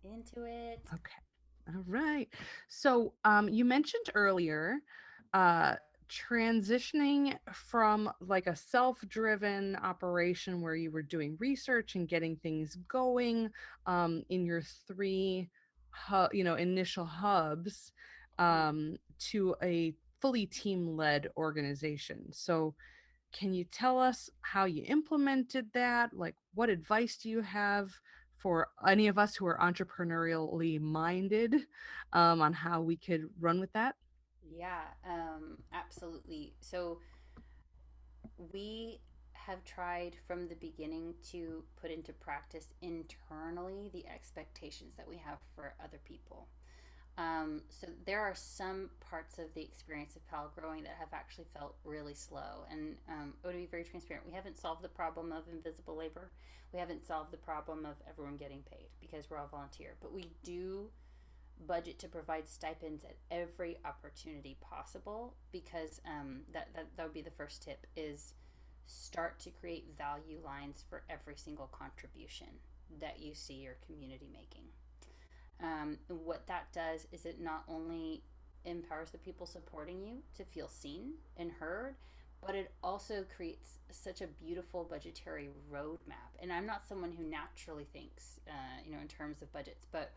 Into it. Okay. All right. So you mentioned earlier transitioning from like a self-driven operation where you were doing research and getting things going in your three initial hubs to a fully team-led organization. So can you tell us how you implemented that? Like, what advice do you have for any of us who are entrepreneurially minded, on how we could run with that? Yeah, absolutely. So we have tried from the beginning to put into practice internally the expectations that we have for other people. So there are some parts of the experience of PAL growing that have actually felt really slow. And to be very transparent, we haven't solved the problem of invisible labor. We haven't solved the problem of everyone getting paid because we're all volunteer. But we do budget to provide stipends at every opportunity possible because that would be the first tip is start to create value lines for every single contribution that you see your community making. What that does is it not only empowers the people supporting you to feel seen and heard, but it also creates such a beautiful budgetary roadmap. And I'm not someone who naturally thinks, in terms of budgets, but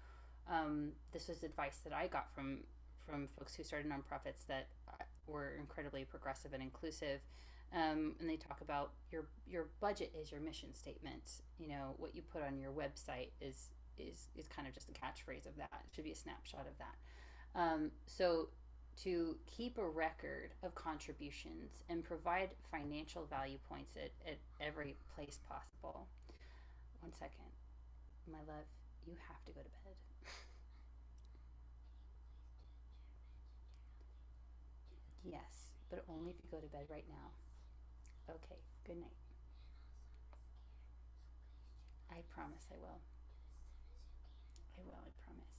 this was advice that I got from folks who started nonprofits that were incredibly progressive and inclusive. And they talk about your budget is your mission statement. What you put on your website is kind of just a catchphrase of that. It should be a snapshot of that. So to keep a record of contributions and provide financial value points at every place possible. One second, my love, you have to go to bed. Yes, but only if you go to bed right now. Okay, good night. I promise I will. I will, I promise.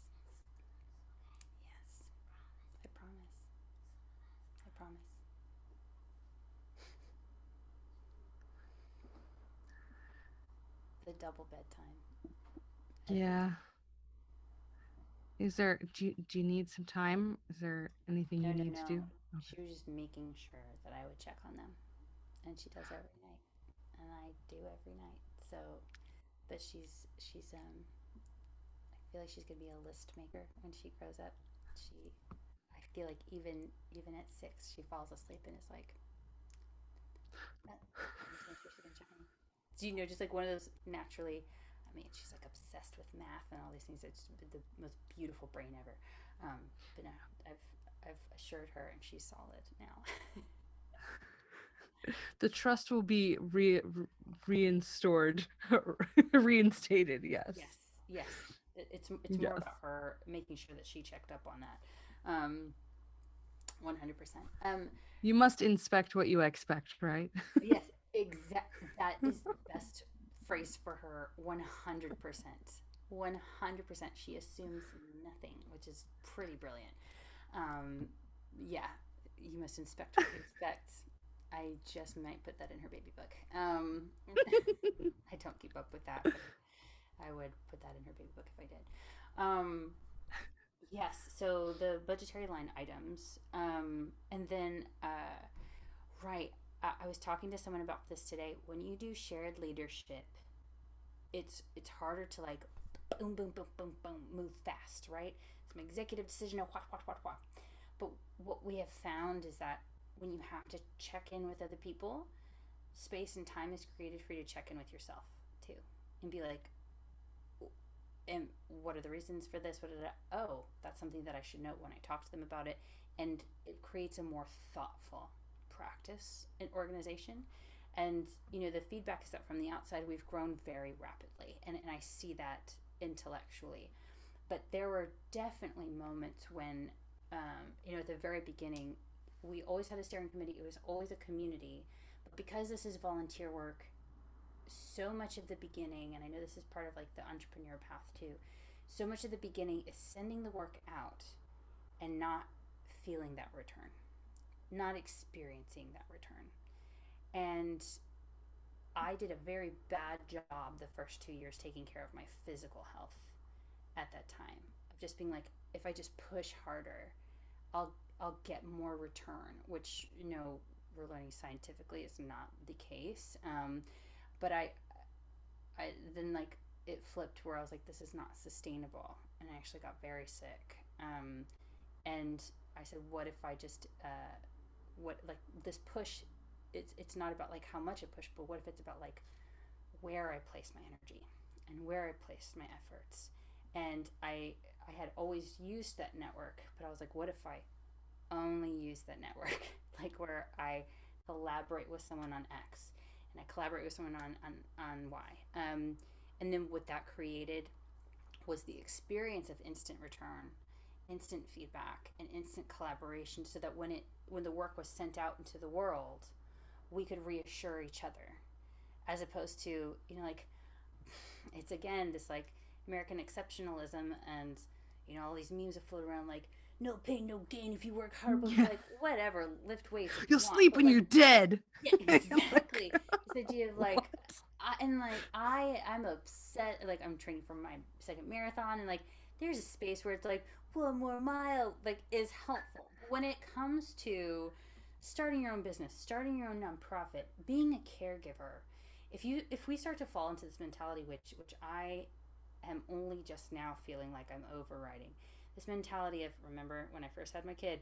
Yes, I promise. I promise. The double bedtime every Yeah. night. Do you need some time? Is there anything No, you no, need to no. do? She was just making sure that I would check on them. And she does every night. And I do every night. So, but I feel like she's gonna be a list maker when she grows up. I feel like even at 6, she falls asleep and is like, just make sure she can check on me. Do just like one of those naturally. I mean, she's like obsessed with math and all these things. It's the most beautiful brain ever. But no, I've assured her, and she's solid now. The trust will be reinstated. Reinstated. Yes. Yes, yes. It's more Yes. about her making sure that she checked up on that. 100%. You must inspect what you expect, right? Yes, that is the best phrase for her. 100%. 100%. She assumes nothing, which is pretty brilliant. Yeah, you must inspect what you expect. I just might put that in her baby book. I don't keep up with that, but I would put that in her baby book if I did. Um, yes, so the budgetary line items. And then, right, I was talking to someone about this today. When you do shared leadership, it's harder to like boom, boom, boom, boom, boom, move fast, right? Some executive decision, wah, wah, wah, wah. But what we have found is that when you have to check in with other people, space and time is created for you to check in with yourself too, and be like, and what are the reasons for this? Oh, that's something that I should note when I talk to them about it. And it creates a more thoughtful practice in organization. And the feedback is that from the outside we've grown very rapidly, and I see that intellectually. But there were definitely moments when at the very beginning, we always had a steering committee. It was always a community. But because this is volunteer work, so much of the beginning, and I know this is part of like the entrepreneur path too, so much of the beginning is sending the work out and not feeling that return, not experiencing that return. And I did a very bad job the first 2 years taking care of my physical health at that time, of just being like, if I just push harder, I'll get more return, which we're learning scientifically is not the case. But I then like it flipped where I was like, this is not sustainable, and I actually got very sick. And I said, what if I just what like this push? It's not about like how much I push, but what if it's about like where I place my energy? and where I placed my efforts. And I had always used that network, but I was like, what if I only use that network? Like where I collaborate with someone on X and I collaborate with someone on Y. And then what that created was the experience of instant return, instant feedback, and instant collaboration, so that when the work was sent out into the world, we could reassure each other, as opposed to, like, it's again this like American exceptionalism, and all these memes that float around like no pain no gain if you work hard, but it's Yeah. like whatever, lift weights if you You'll want, sleep but when like you're dead. yeah, I'm like, exactly. This idea of like, what? I'm upset. Like I'm training for my second marathon, and like there's a space where it's like 1 more mile, like is helpful. But when it comes to starting your own business, starting your own nonprofit, being a caregiver, if we start to fall into this mentality, which I am only just now feeling like I'm overriding, this mentality of, remember when I first had my kid,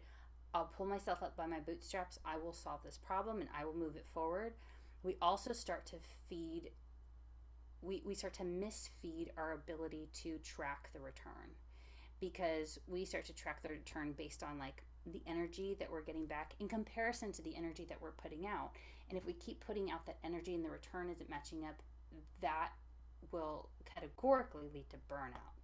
I'll pull myself up by my bootstraps. I will solve this problem and I will move it forward. We also start to feed, we start to misfeed our ability to track the return, because we start to track the return based on like the energy that we're getting back in comparison to the energy that we're putting out. And if we keep putting out that energy and the return isn't matching up, that will categorically lead to burnout.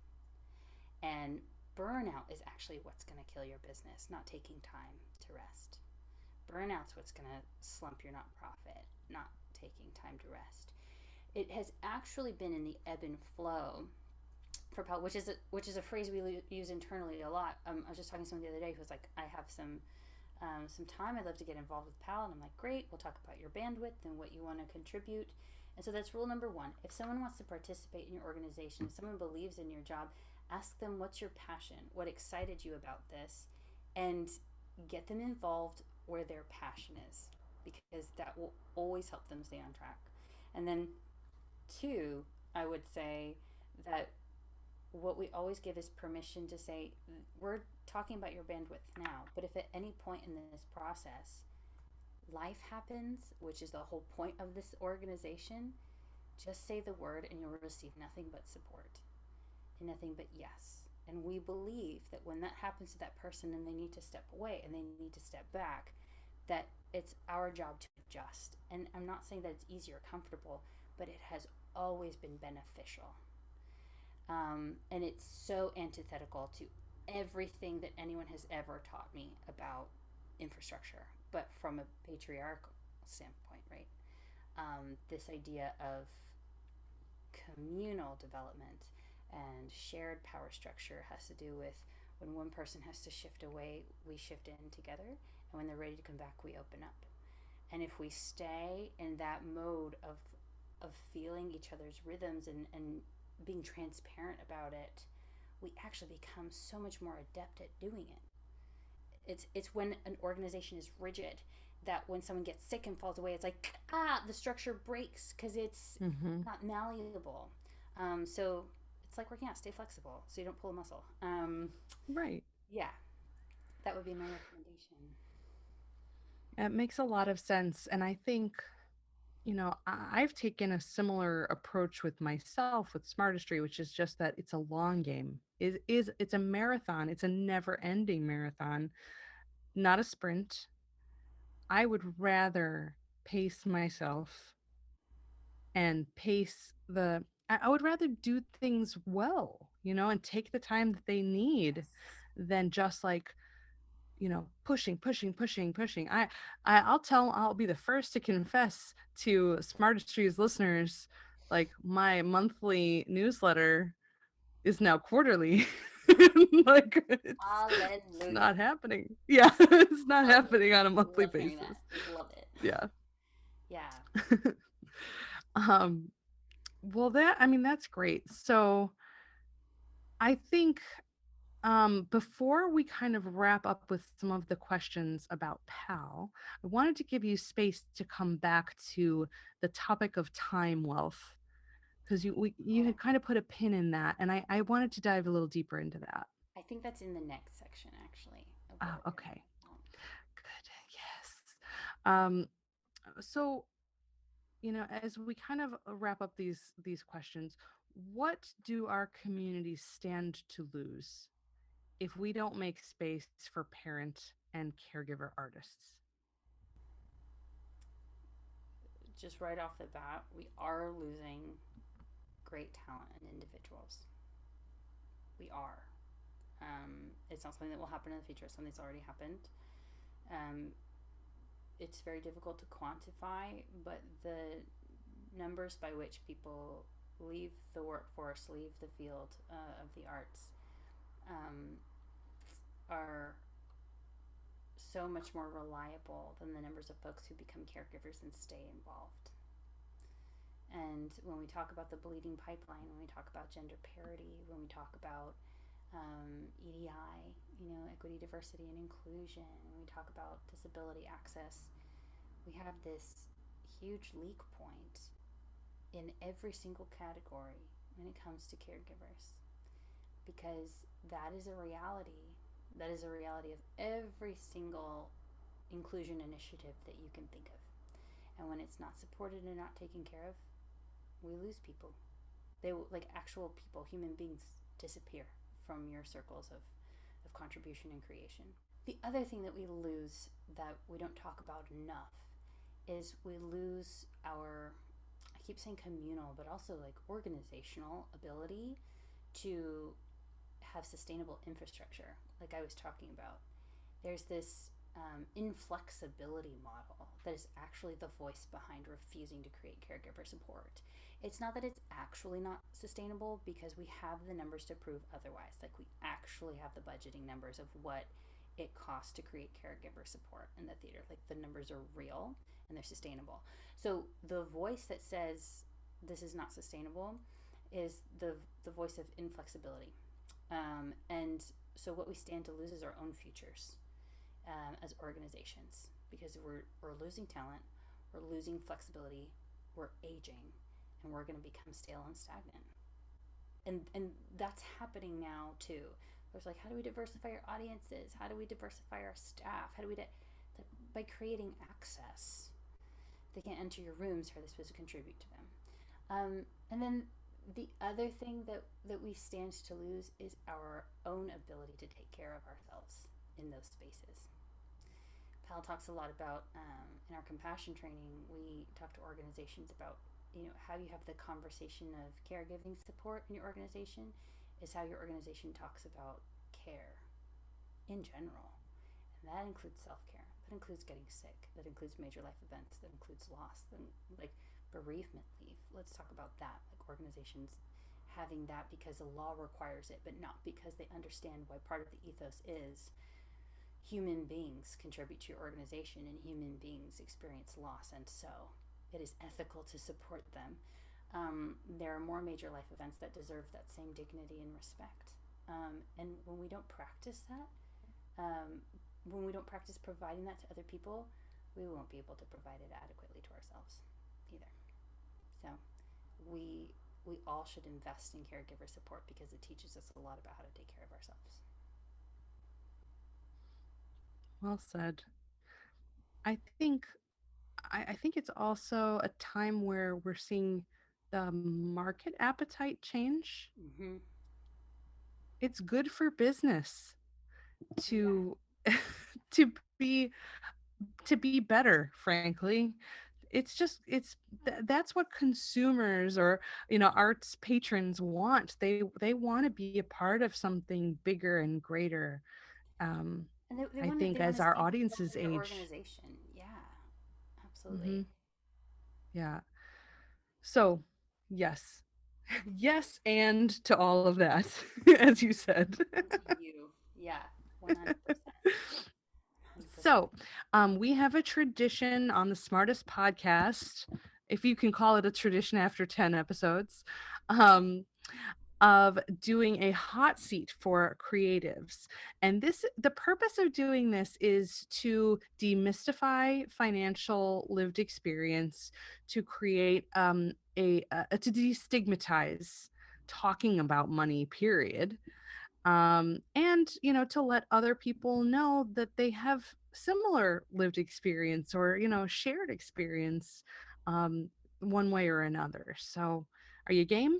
And burnout is actually what's going to kill your business, not taking time to rest. Burnout's what's going to slump your nonprofit, not taking time to rest. It has actually been in the ebb and flow for PAAL, which is a phrase we use internally a lot. I was just talking to someone the other day who was like, I have some time. I'd love to get involved with PAAL, and I'm like, great. We'll talk about your bandwidth and what you want to contribute. And so that's rule number one. If someone wants to participate in your organization, if someone believes in your job, ask them what's your passion, what excited you about this, and get them involved where their passion is, because that will always help them stay on track. And then two, I would say that what we always give is permission to say, we're talking about your bandwidth now, but if at any point in this process life happens, which is the whole point of this organization, just say the word and you'll receive nothing but support and nothing but yes. And we believe that when that happens to that person and they need to step away and they need to step back, that it's our job to adjust. And I'm not saying that it's easy or comfortable, but it has always been beneficial. And it's so antithetical to everything that anyone has ever taught me about infrastructure, but from a patriarchal standpoint, right? This idea of communal development and shared power structure has to do with when one person has to shift away, we shift in together, and when they're ready to come back, we open up. And if we stay in that mode of feeling each other's rhythms and being transparent about it, we actually become so much more adept at doing it. It's when an organization is rigid that when someone gets sick and falls away, it's like, the structure breaks because it's not malleable. So it's like working out, stay flexible so you don't pull a muscle. Right. Yeah, that would be my recommendation. It makes a lot of sense. And I think, I've taken a similar approach with myself with Smartistry, which is just that it's a long game. It's a marathon. It's a never-ending marathon, not a sprint. I would rather pace myself and pace I would rather do things well, and take the time that they need Yes. than just like, pushing, pushing, pushing, pushing. I'll be the first to confess to Smartistry's listeners, like my monthly newsletter is now quarterly. Like it's Hallelujah. not happening. Yeah, it's not happening on a monthly Love hearing basis. that. Love it. Yeah. Yeah. um well, that's great. So I think, before we kind of wrap up with some of the questions about PAL, I wanted to give you space to come back to the topic of time wealth, because you Oh, had kind of put a pin in that, and I wanted to dive a little deeper into that. I think that's in the next section, actually, of what we're going to Okay, talk about. good, yes. So, as we kind of wrap up these questions, what do our communities stand to lose if we don't make space for parent and caregiver artists? Just right off the bat, we are losing great talent and individuals. We are. It's not something that will happen in the future. It's something that's already happened. Um, it's very difficult to quantify, but the numbers by which people leave the workforce, leave the field of the arts, um, are so much more reliable than the numbers of folks who become caregivers and stay involved. And when we talk about the bleeding pipeline, when we talk about gender parity, when we talk about EDI, equity, diversity, and inclusion, when we talk about disability access, we have this huge leak point in every single category when it comes to caregivers, because that is a reality. That is a reality of every single inclusion initiative that you can think of. And when it's not supported and not taken care of, we lose people. They like actual people, human beings, disappear from your circles of contribution and creation. The other thing that we lose that we don't talk about enough is we lose our, I keep saying communal, but also like organizational ability to have sustainable infrastructure, like I was talking about. There's this inflexibility model that is actually the voice behind refusing to create caregiver support. It's not that it's actually not sustainable, because we have the numbers to prove otherwise. Like, we actually have the budgeting numbers of what it costs to create caregiver support in the theater. Like, the numbers are real and they're sustainable. So the voice that says this is not sustainable is the voice of inflexibility. And so what we stand to lose is our own futures as organizations, because we're losing talent, we're losing flexibility, we're aging, and we're going to become stale and stagnant. And that's happening now too. There's like, how do we diversify our audiences? How do we diversify our staff? How do we by creating access? They can't enter your rooms. How are they supposed to contribute to them? And then the other thing that we stand to lose is our own ability to take care of ourselves in those spaces. PAAL talks a lot about, in our compassion training, we talk to organizations about, how you have the conversation of caregiving support in your organization is how your organization talks about care in general. And that includes self-care. That includes getting sick. That includes major life events. That includes loss. And like bereavement leave. Let's talk about that. Like organizations having that because the law requires it, but not because they understand why part of the ethos is human beings contribute to your organization and human beings experience loss, and so it is ethical to support them. There are more major life events that deserve that same dignity and respect. And when we don't practice that, when we don't practice providing that to other people, we won't be able to provide it adequately to ourselves either. So we all should invest in caregiver support because it teaches us a lot about how to take care of ourselves. Well said. I think I think it's also a time where we're seeing the market appetite change. Mm-hmm. It's good for business Yeah. to to be better, frankly. That's what consumers or arts patrons want. They want to be a part of something bigger and greater. um And I think they want as to our see themselves audiences in your age. organization. Yeah, Hmm. absolutely. Yeah. So, yes. Yes, and to all of that, as you said. And to you. Yeah, 100%. 100%. So, we have a tradition on the Smartest podcast, if you can call it a tradition after 10 episodes, um, of doing a hot seat for creatives. And the purpose of doing this is to demystify financial lived experience, to create to destigmatize talking about money, period. And to let other people know that they have similar lived experience or shared experience, um, one way or another. So, are you game?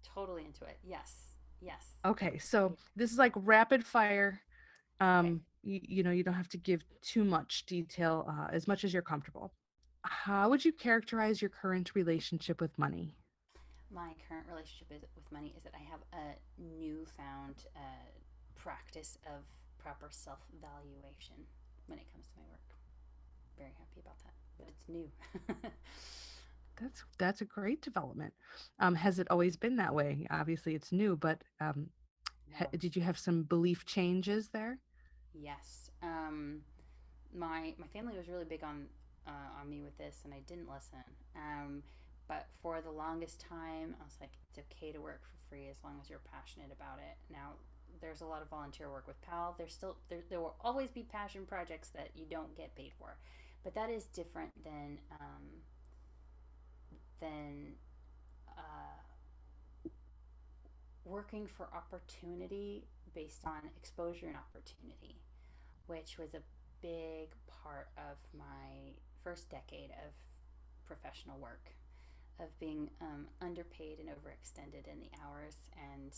Totally into it. Yes. Yes. Okay, so this is like rapid fire. Okay. You don't have to give too much detail, as much as you're comfortable. How would you characterize your current relationship with money? My current relationship with money is that I have a newfound practice of proper self valuation when it comes to my work. Very happy about that, but it's new. That's a great development. Has it always been that way? Obviously, it's new, but No. did you have some belief changes there? Yes. My family was really big on me with this, and I didn't listen. But for the longest time, I was like, it's okay to work for free as long as you're passionate about it. Now, there's a lot of volunteer work with PAL. There will always be passion projects that you don't get paid for, but that is different than uh, working for opportunity based on exposure and opportunity, which was a big part of my first decade of professional work, of being underpaid and overextended in the hours, and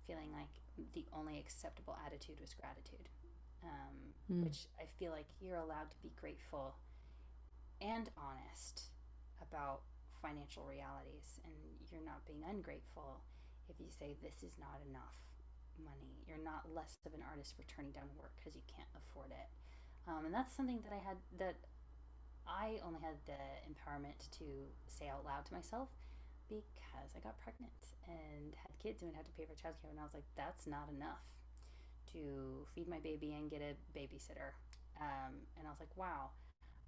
feeling like the only acceptable attitude was gratitude, Mm, which I feel like you're allowed to be grateful and honest about financial realities, and you're not being ungrateful if you say this is not enough money. You're not less of an artist for turning down work because you can't afford it. And that's something that I only had the empowerment to say out loud to myself because I got pregnant and had kids and would have to pay for childcare. And I was like, that's not enough to feed my baby and get a babysitter. And I was like, wow,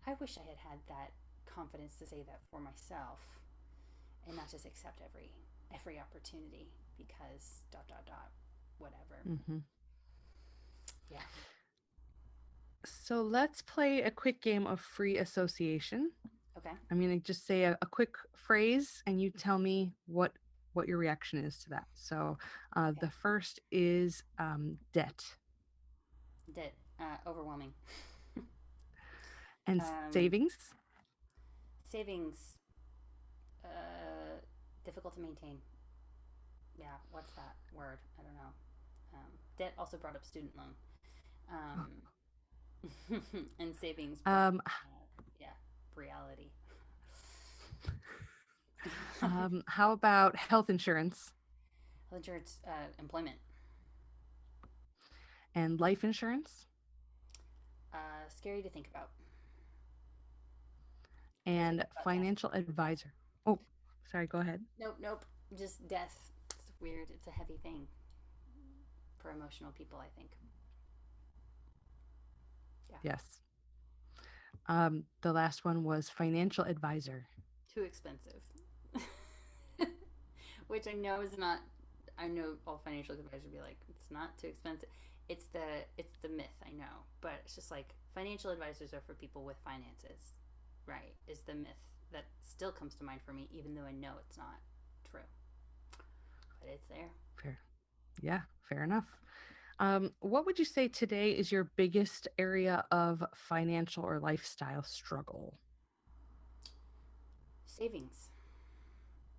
I wish I had had that confidence to say that for myself and not just accept every opportunity because dot dot dot whatever. hmm Yeah. So let's play a quick game of free association. Okay. I'm going to just say a quick phrase, and you tell me what your reaction is to that. So Okay. the first is debt That overwhelming. and um, savings. Savings difficult to maintain. Yeah, what's that word? I don't know. Debt also brought up student loan. And savings brought, Um, yeah, reality. how about health insurance Health insurance, employment, and life insurance scary to think about. Feels like and it's about death. financial advisor? Oh, sorry, go ahead. Nope, nope. Just death. It's weird. It's a heavy thing for emotional people, I think. Yeah. Yes. The last one was financial advisor. Too expensive. Which I know is not. I know all financial advisors would be like, it's not too expensive. It's the myth, I know, but it's just like financial advisors are for people with finances, right? Is the myth that still comes to mind for me, even though I know it's not true, but it's there. Fair. Yeah, fair enough. What would you say today is your biggest area of financial or lifestyle struggle? Savings,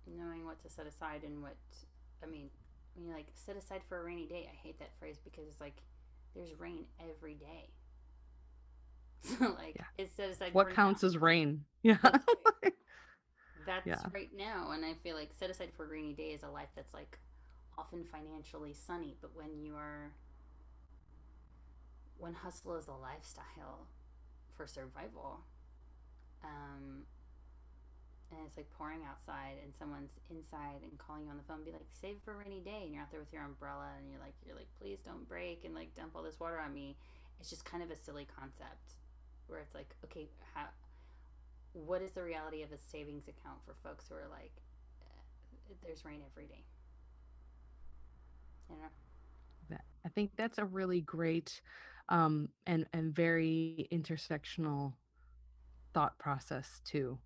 knowing what to set aside and what, I mean, when you like set aside for a rainy day, I hate that phrase because it's like there's rain every day. So like Yeah. it's set aside What for now. counts as rain? Yeah. That's right. That's Yeah. right now, and I feel like set aside for a rainy day is a life that's like often financially sunny, but when hustle is a lifestyle for survival, um, and it's like pouring outside and someone's inside and calling you on the phone, be like, save for a rainy day, and you're out there with your umbrella and you're like, please don't break and like dump all this water on me. It's just kind of a silly concept where it's like, okay, what is the reality of a savings account for folks who are like, there's rain every day, you know? I think that's a really great and very intersectional thought process too.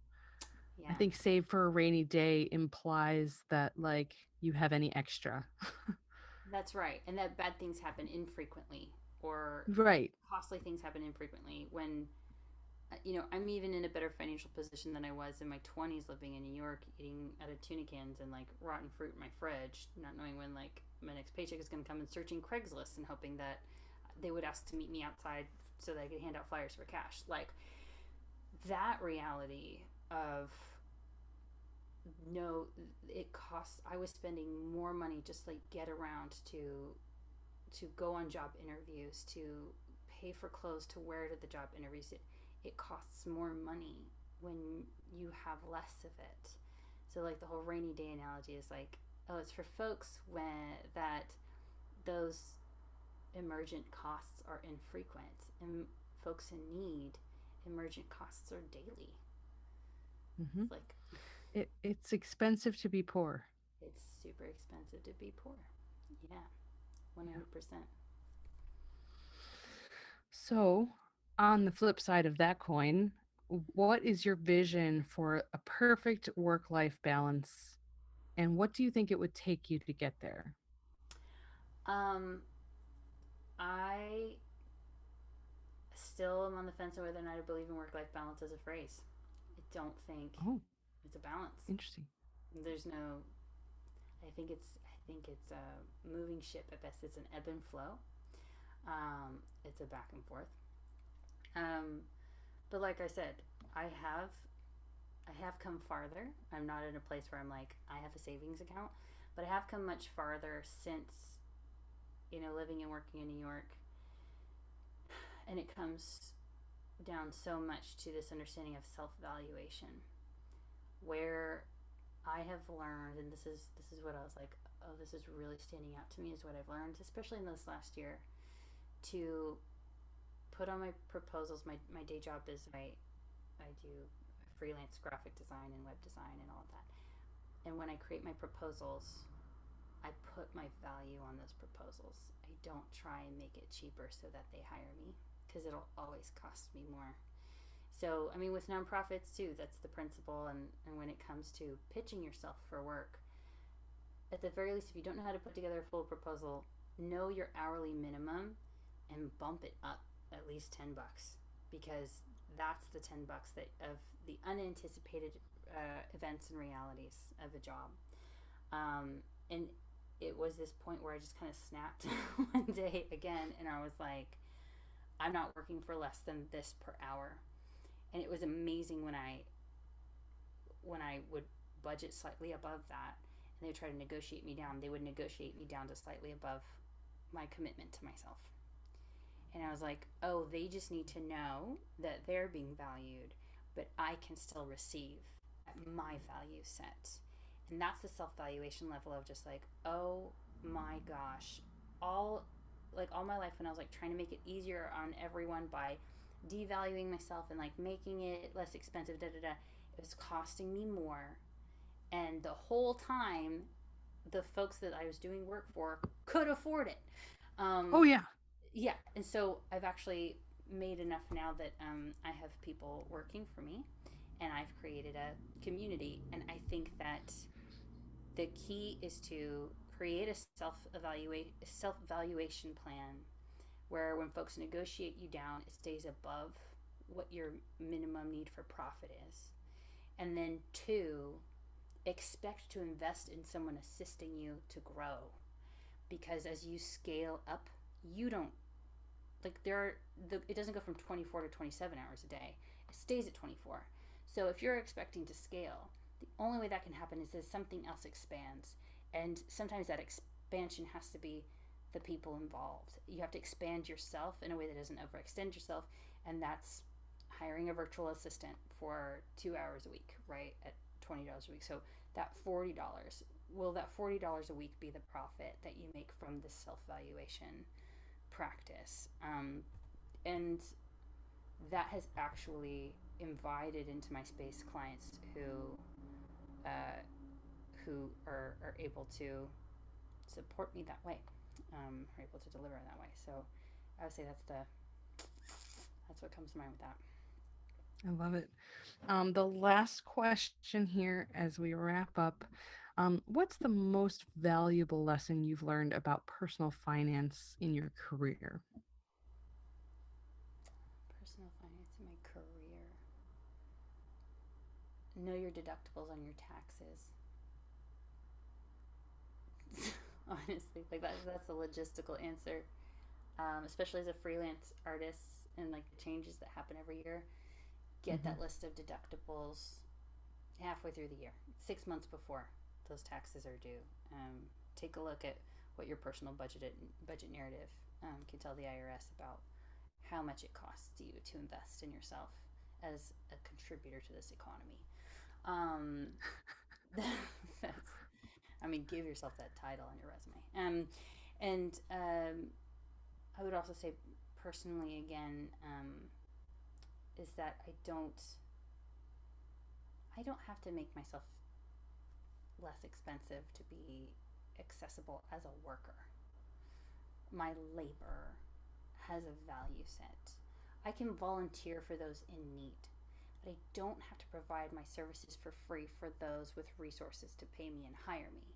I Yeah, think save for a rainy day implies that like you have any extra. that's right. And that bad things happen infrequently or Right. costly things happen infrequently when I'm even in a better financial position than I was in my 20s living in New York, eating out of tuna cans and like rotten fruit in my fridge, not knowing when like my next paycheck is going to come, and searching Craigslist and hoping that they would ask to meet me outside so that I could hand out flyers for cash. Like that reality of no, it costs. I was spending more money just like get around to go on job interviews, to pay for clothes to wear to the job interviews. It costs more money when you have less of it. So like the whole rainy day analogy is like, oh, it's for folks when that those emergent costs are infrequent, and folks in need, emergent costs are daily. Mm-hmm. It's like It's expensive to be poor. it's super expensive to be poor. Yeah, Yeah. 100%. So, on the flip side of that coin, what is your vision for a perfect work-life balance, and what do you think it would take you to get there? Um, I still am on the fence on whether or not I believe in work-life balance as a phrase. I don't think Oh, it's a balance. interesting. There's no. I think it's a moving ship at best. It's an ebb and flow. It's a back and forth. Um, but like I said, I have I have come farther. I'm not in a place where I'm like I have a savings account, but I have come much farther since living and working in New York, and it comes down so much to this understanding of self-valuation, where I have learned, and this is what I was like, oh, this is really standing out to me, is what I've learned, especially in this last year, to put on my proposals. My day job is I do freelance graphic design and web design and all of that. And when I create my proposals, I put my value on those proposals. I don't try and make it cheaper so that they hire me, because it'll always cost me more. So, I mean, with nonprofits too, that's the principle. And when it comes to pitching yourself for work, at the very least, if you don't know how to put together a full proposal, know your hourly minimum and bump it up at least $10, because that's the $10 that of the unanticipated events and realities of a job. And it was this point where I just kind of snapped one day again, and I was like, I'm not working for less than this per hour. And it was amazing when I would budget slightly above that, and they would try to negotiate me down. They would negotiate me down to slightly above my commitment to myself. And I was like, oh, they just need to know that they're being valued, but I can still receive at my value set. And that's the self-valuation level of just like, oh my gosh, all all my life when I was like trying to make it easier on everyone by devaluing myself and like making it less expensive, da da da, it was costing me more. And the whole time, the folks that I was doing work for could afford it. Oh Um, yeah. yeah, and so I've actually made enough now that I have people working for me, and I've created a community. And I think that the key is to create a self evaluation plan where when folks negotiate you down, it stays above what your minimum need for profit is. And then two, expect to invest in someone assisting you to grow, because as you scale up, you don't like it doesn't go from 24 to 27 hours a day. It stays at 24. So if you're expecting to scale, the only way that can happen is as something else expands. And sometimes that expansion has to be the people involved. You have to expand yourself in a way that doesn't overextend yourself, and that's hiring a virtual assistant for 2 hours a week, right? At $20 a week. So that $40, will that $40 a week be the profit that you make from this self-valuation practice? And that has actually invited into my space clients uh, who are able to support me that way, are able to deliver in that way. So I would say that's what comes to mind with that. I love it. The last question here as we wrap up. What's the most valuable lesson you've learned about personal finance in your career? Personal finance To my career. Know your deductibles on your taxes. Honestly, like that's a logistical answer. Especially as a freelance artist and like the changes that happen every year. Get that list of deductibles halfway through the year, 6 months before those taxes are due. Take a look at what your personal budget narrative can tell the IRS about how much it costs you to invest in yourself as a contributor to this economy. That's, I mean, give yourself that title on your resume. And I would also say, personally, again, is that I don't have to make myself less expensive to be accessible as a worker. My labor has a value set. I can volunteer for those in need, but I don't have to provide my services for free for those with resources to pay me and hire me.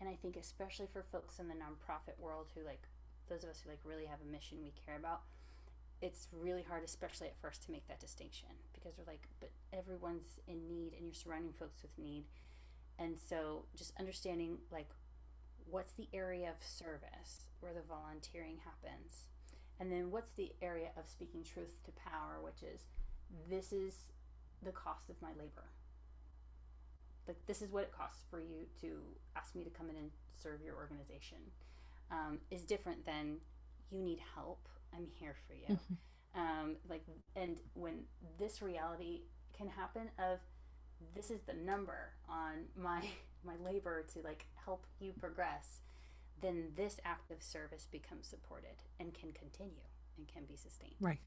And I think especially for folks in the nonprofit world who, like, those of us who like really have a mission we care about, it's really hard, especially at first, to make that distinction, because we're like, but everyone's in need and you're surrounding folks with need. And so just understanding, like, what's the area of service where the volunteering happens, and then what's the area of speaking truth to power, which is, this is the cost of my labor. Like, this is what it costs for you to ask me to come in and serve your organization, is different than, you need help, I'm here for you. And when this reality can happen of, this is the number on my labor to like help you progress, then this act of service becomes supported and can continue and can be sustained. Right.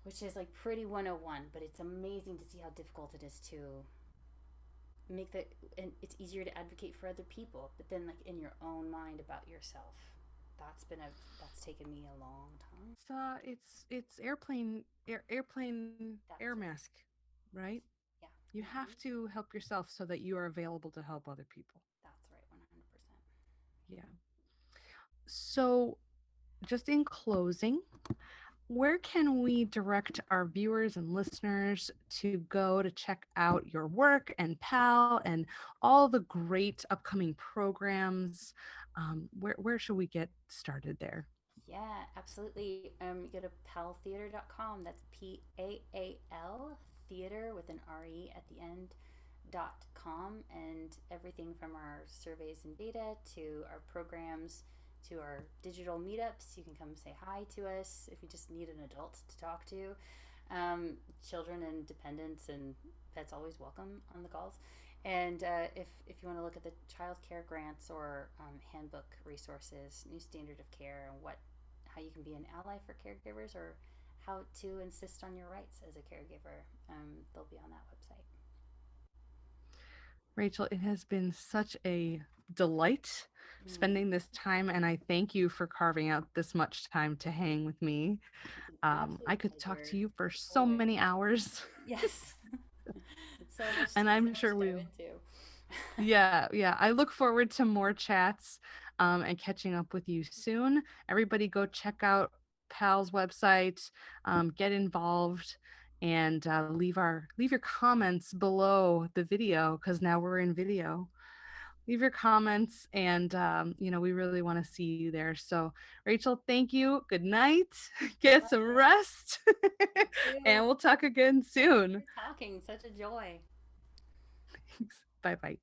Which is like pretty 101, but it's amazing to see how difficult it is to make that, and it's easier to advocate for other people, but then like in your own mind about yourself, that's taken me a long time. It's airplane air mask, right? Yeah. You have to help yourself so that you are available to help other people. That's right, 100%. Yeah. So, just in closing, where can we direct our viewers and listeners to go to check out your work and PAAL and all the great upcoming programs? Where should we get started there? Yeah, absolutely. You go to paaltheater.com. That's PAAL theater with an RE at the end .com, and everything from our surveys and data to our programs to our digital meetups. You can come say hi to us if you just need an adult to talk to. Children and dependents and pets always welcome on the calls. And if you want to look at the child care grants or handbook resources, new standard of care, and how you can be an ally for caregivers, or how to insist on your rights as a caregiver, they'll be on that website. Rachel, it has been such a delight spending this time, and I thank you for carving out this much time to hang with me. I could talk to you for so many hours. Yes. So much, and I'm sure we yeah, I look forward to more chats and catching up with you soon. Everybody go check out PAAL's website, get involved, and leave your comments below the video, because now we're in video. Leave your comments, and we really want to see you there. So, Rachel, thank you. Good night. Get some rest. And we'll talk again soon. Thanks for talking. Such a joy. Thanks. Bye-bye.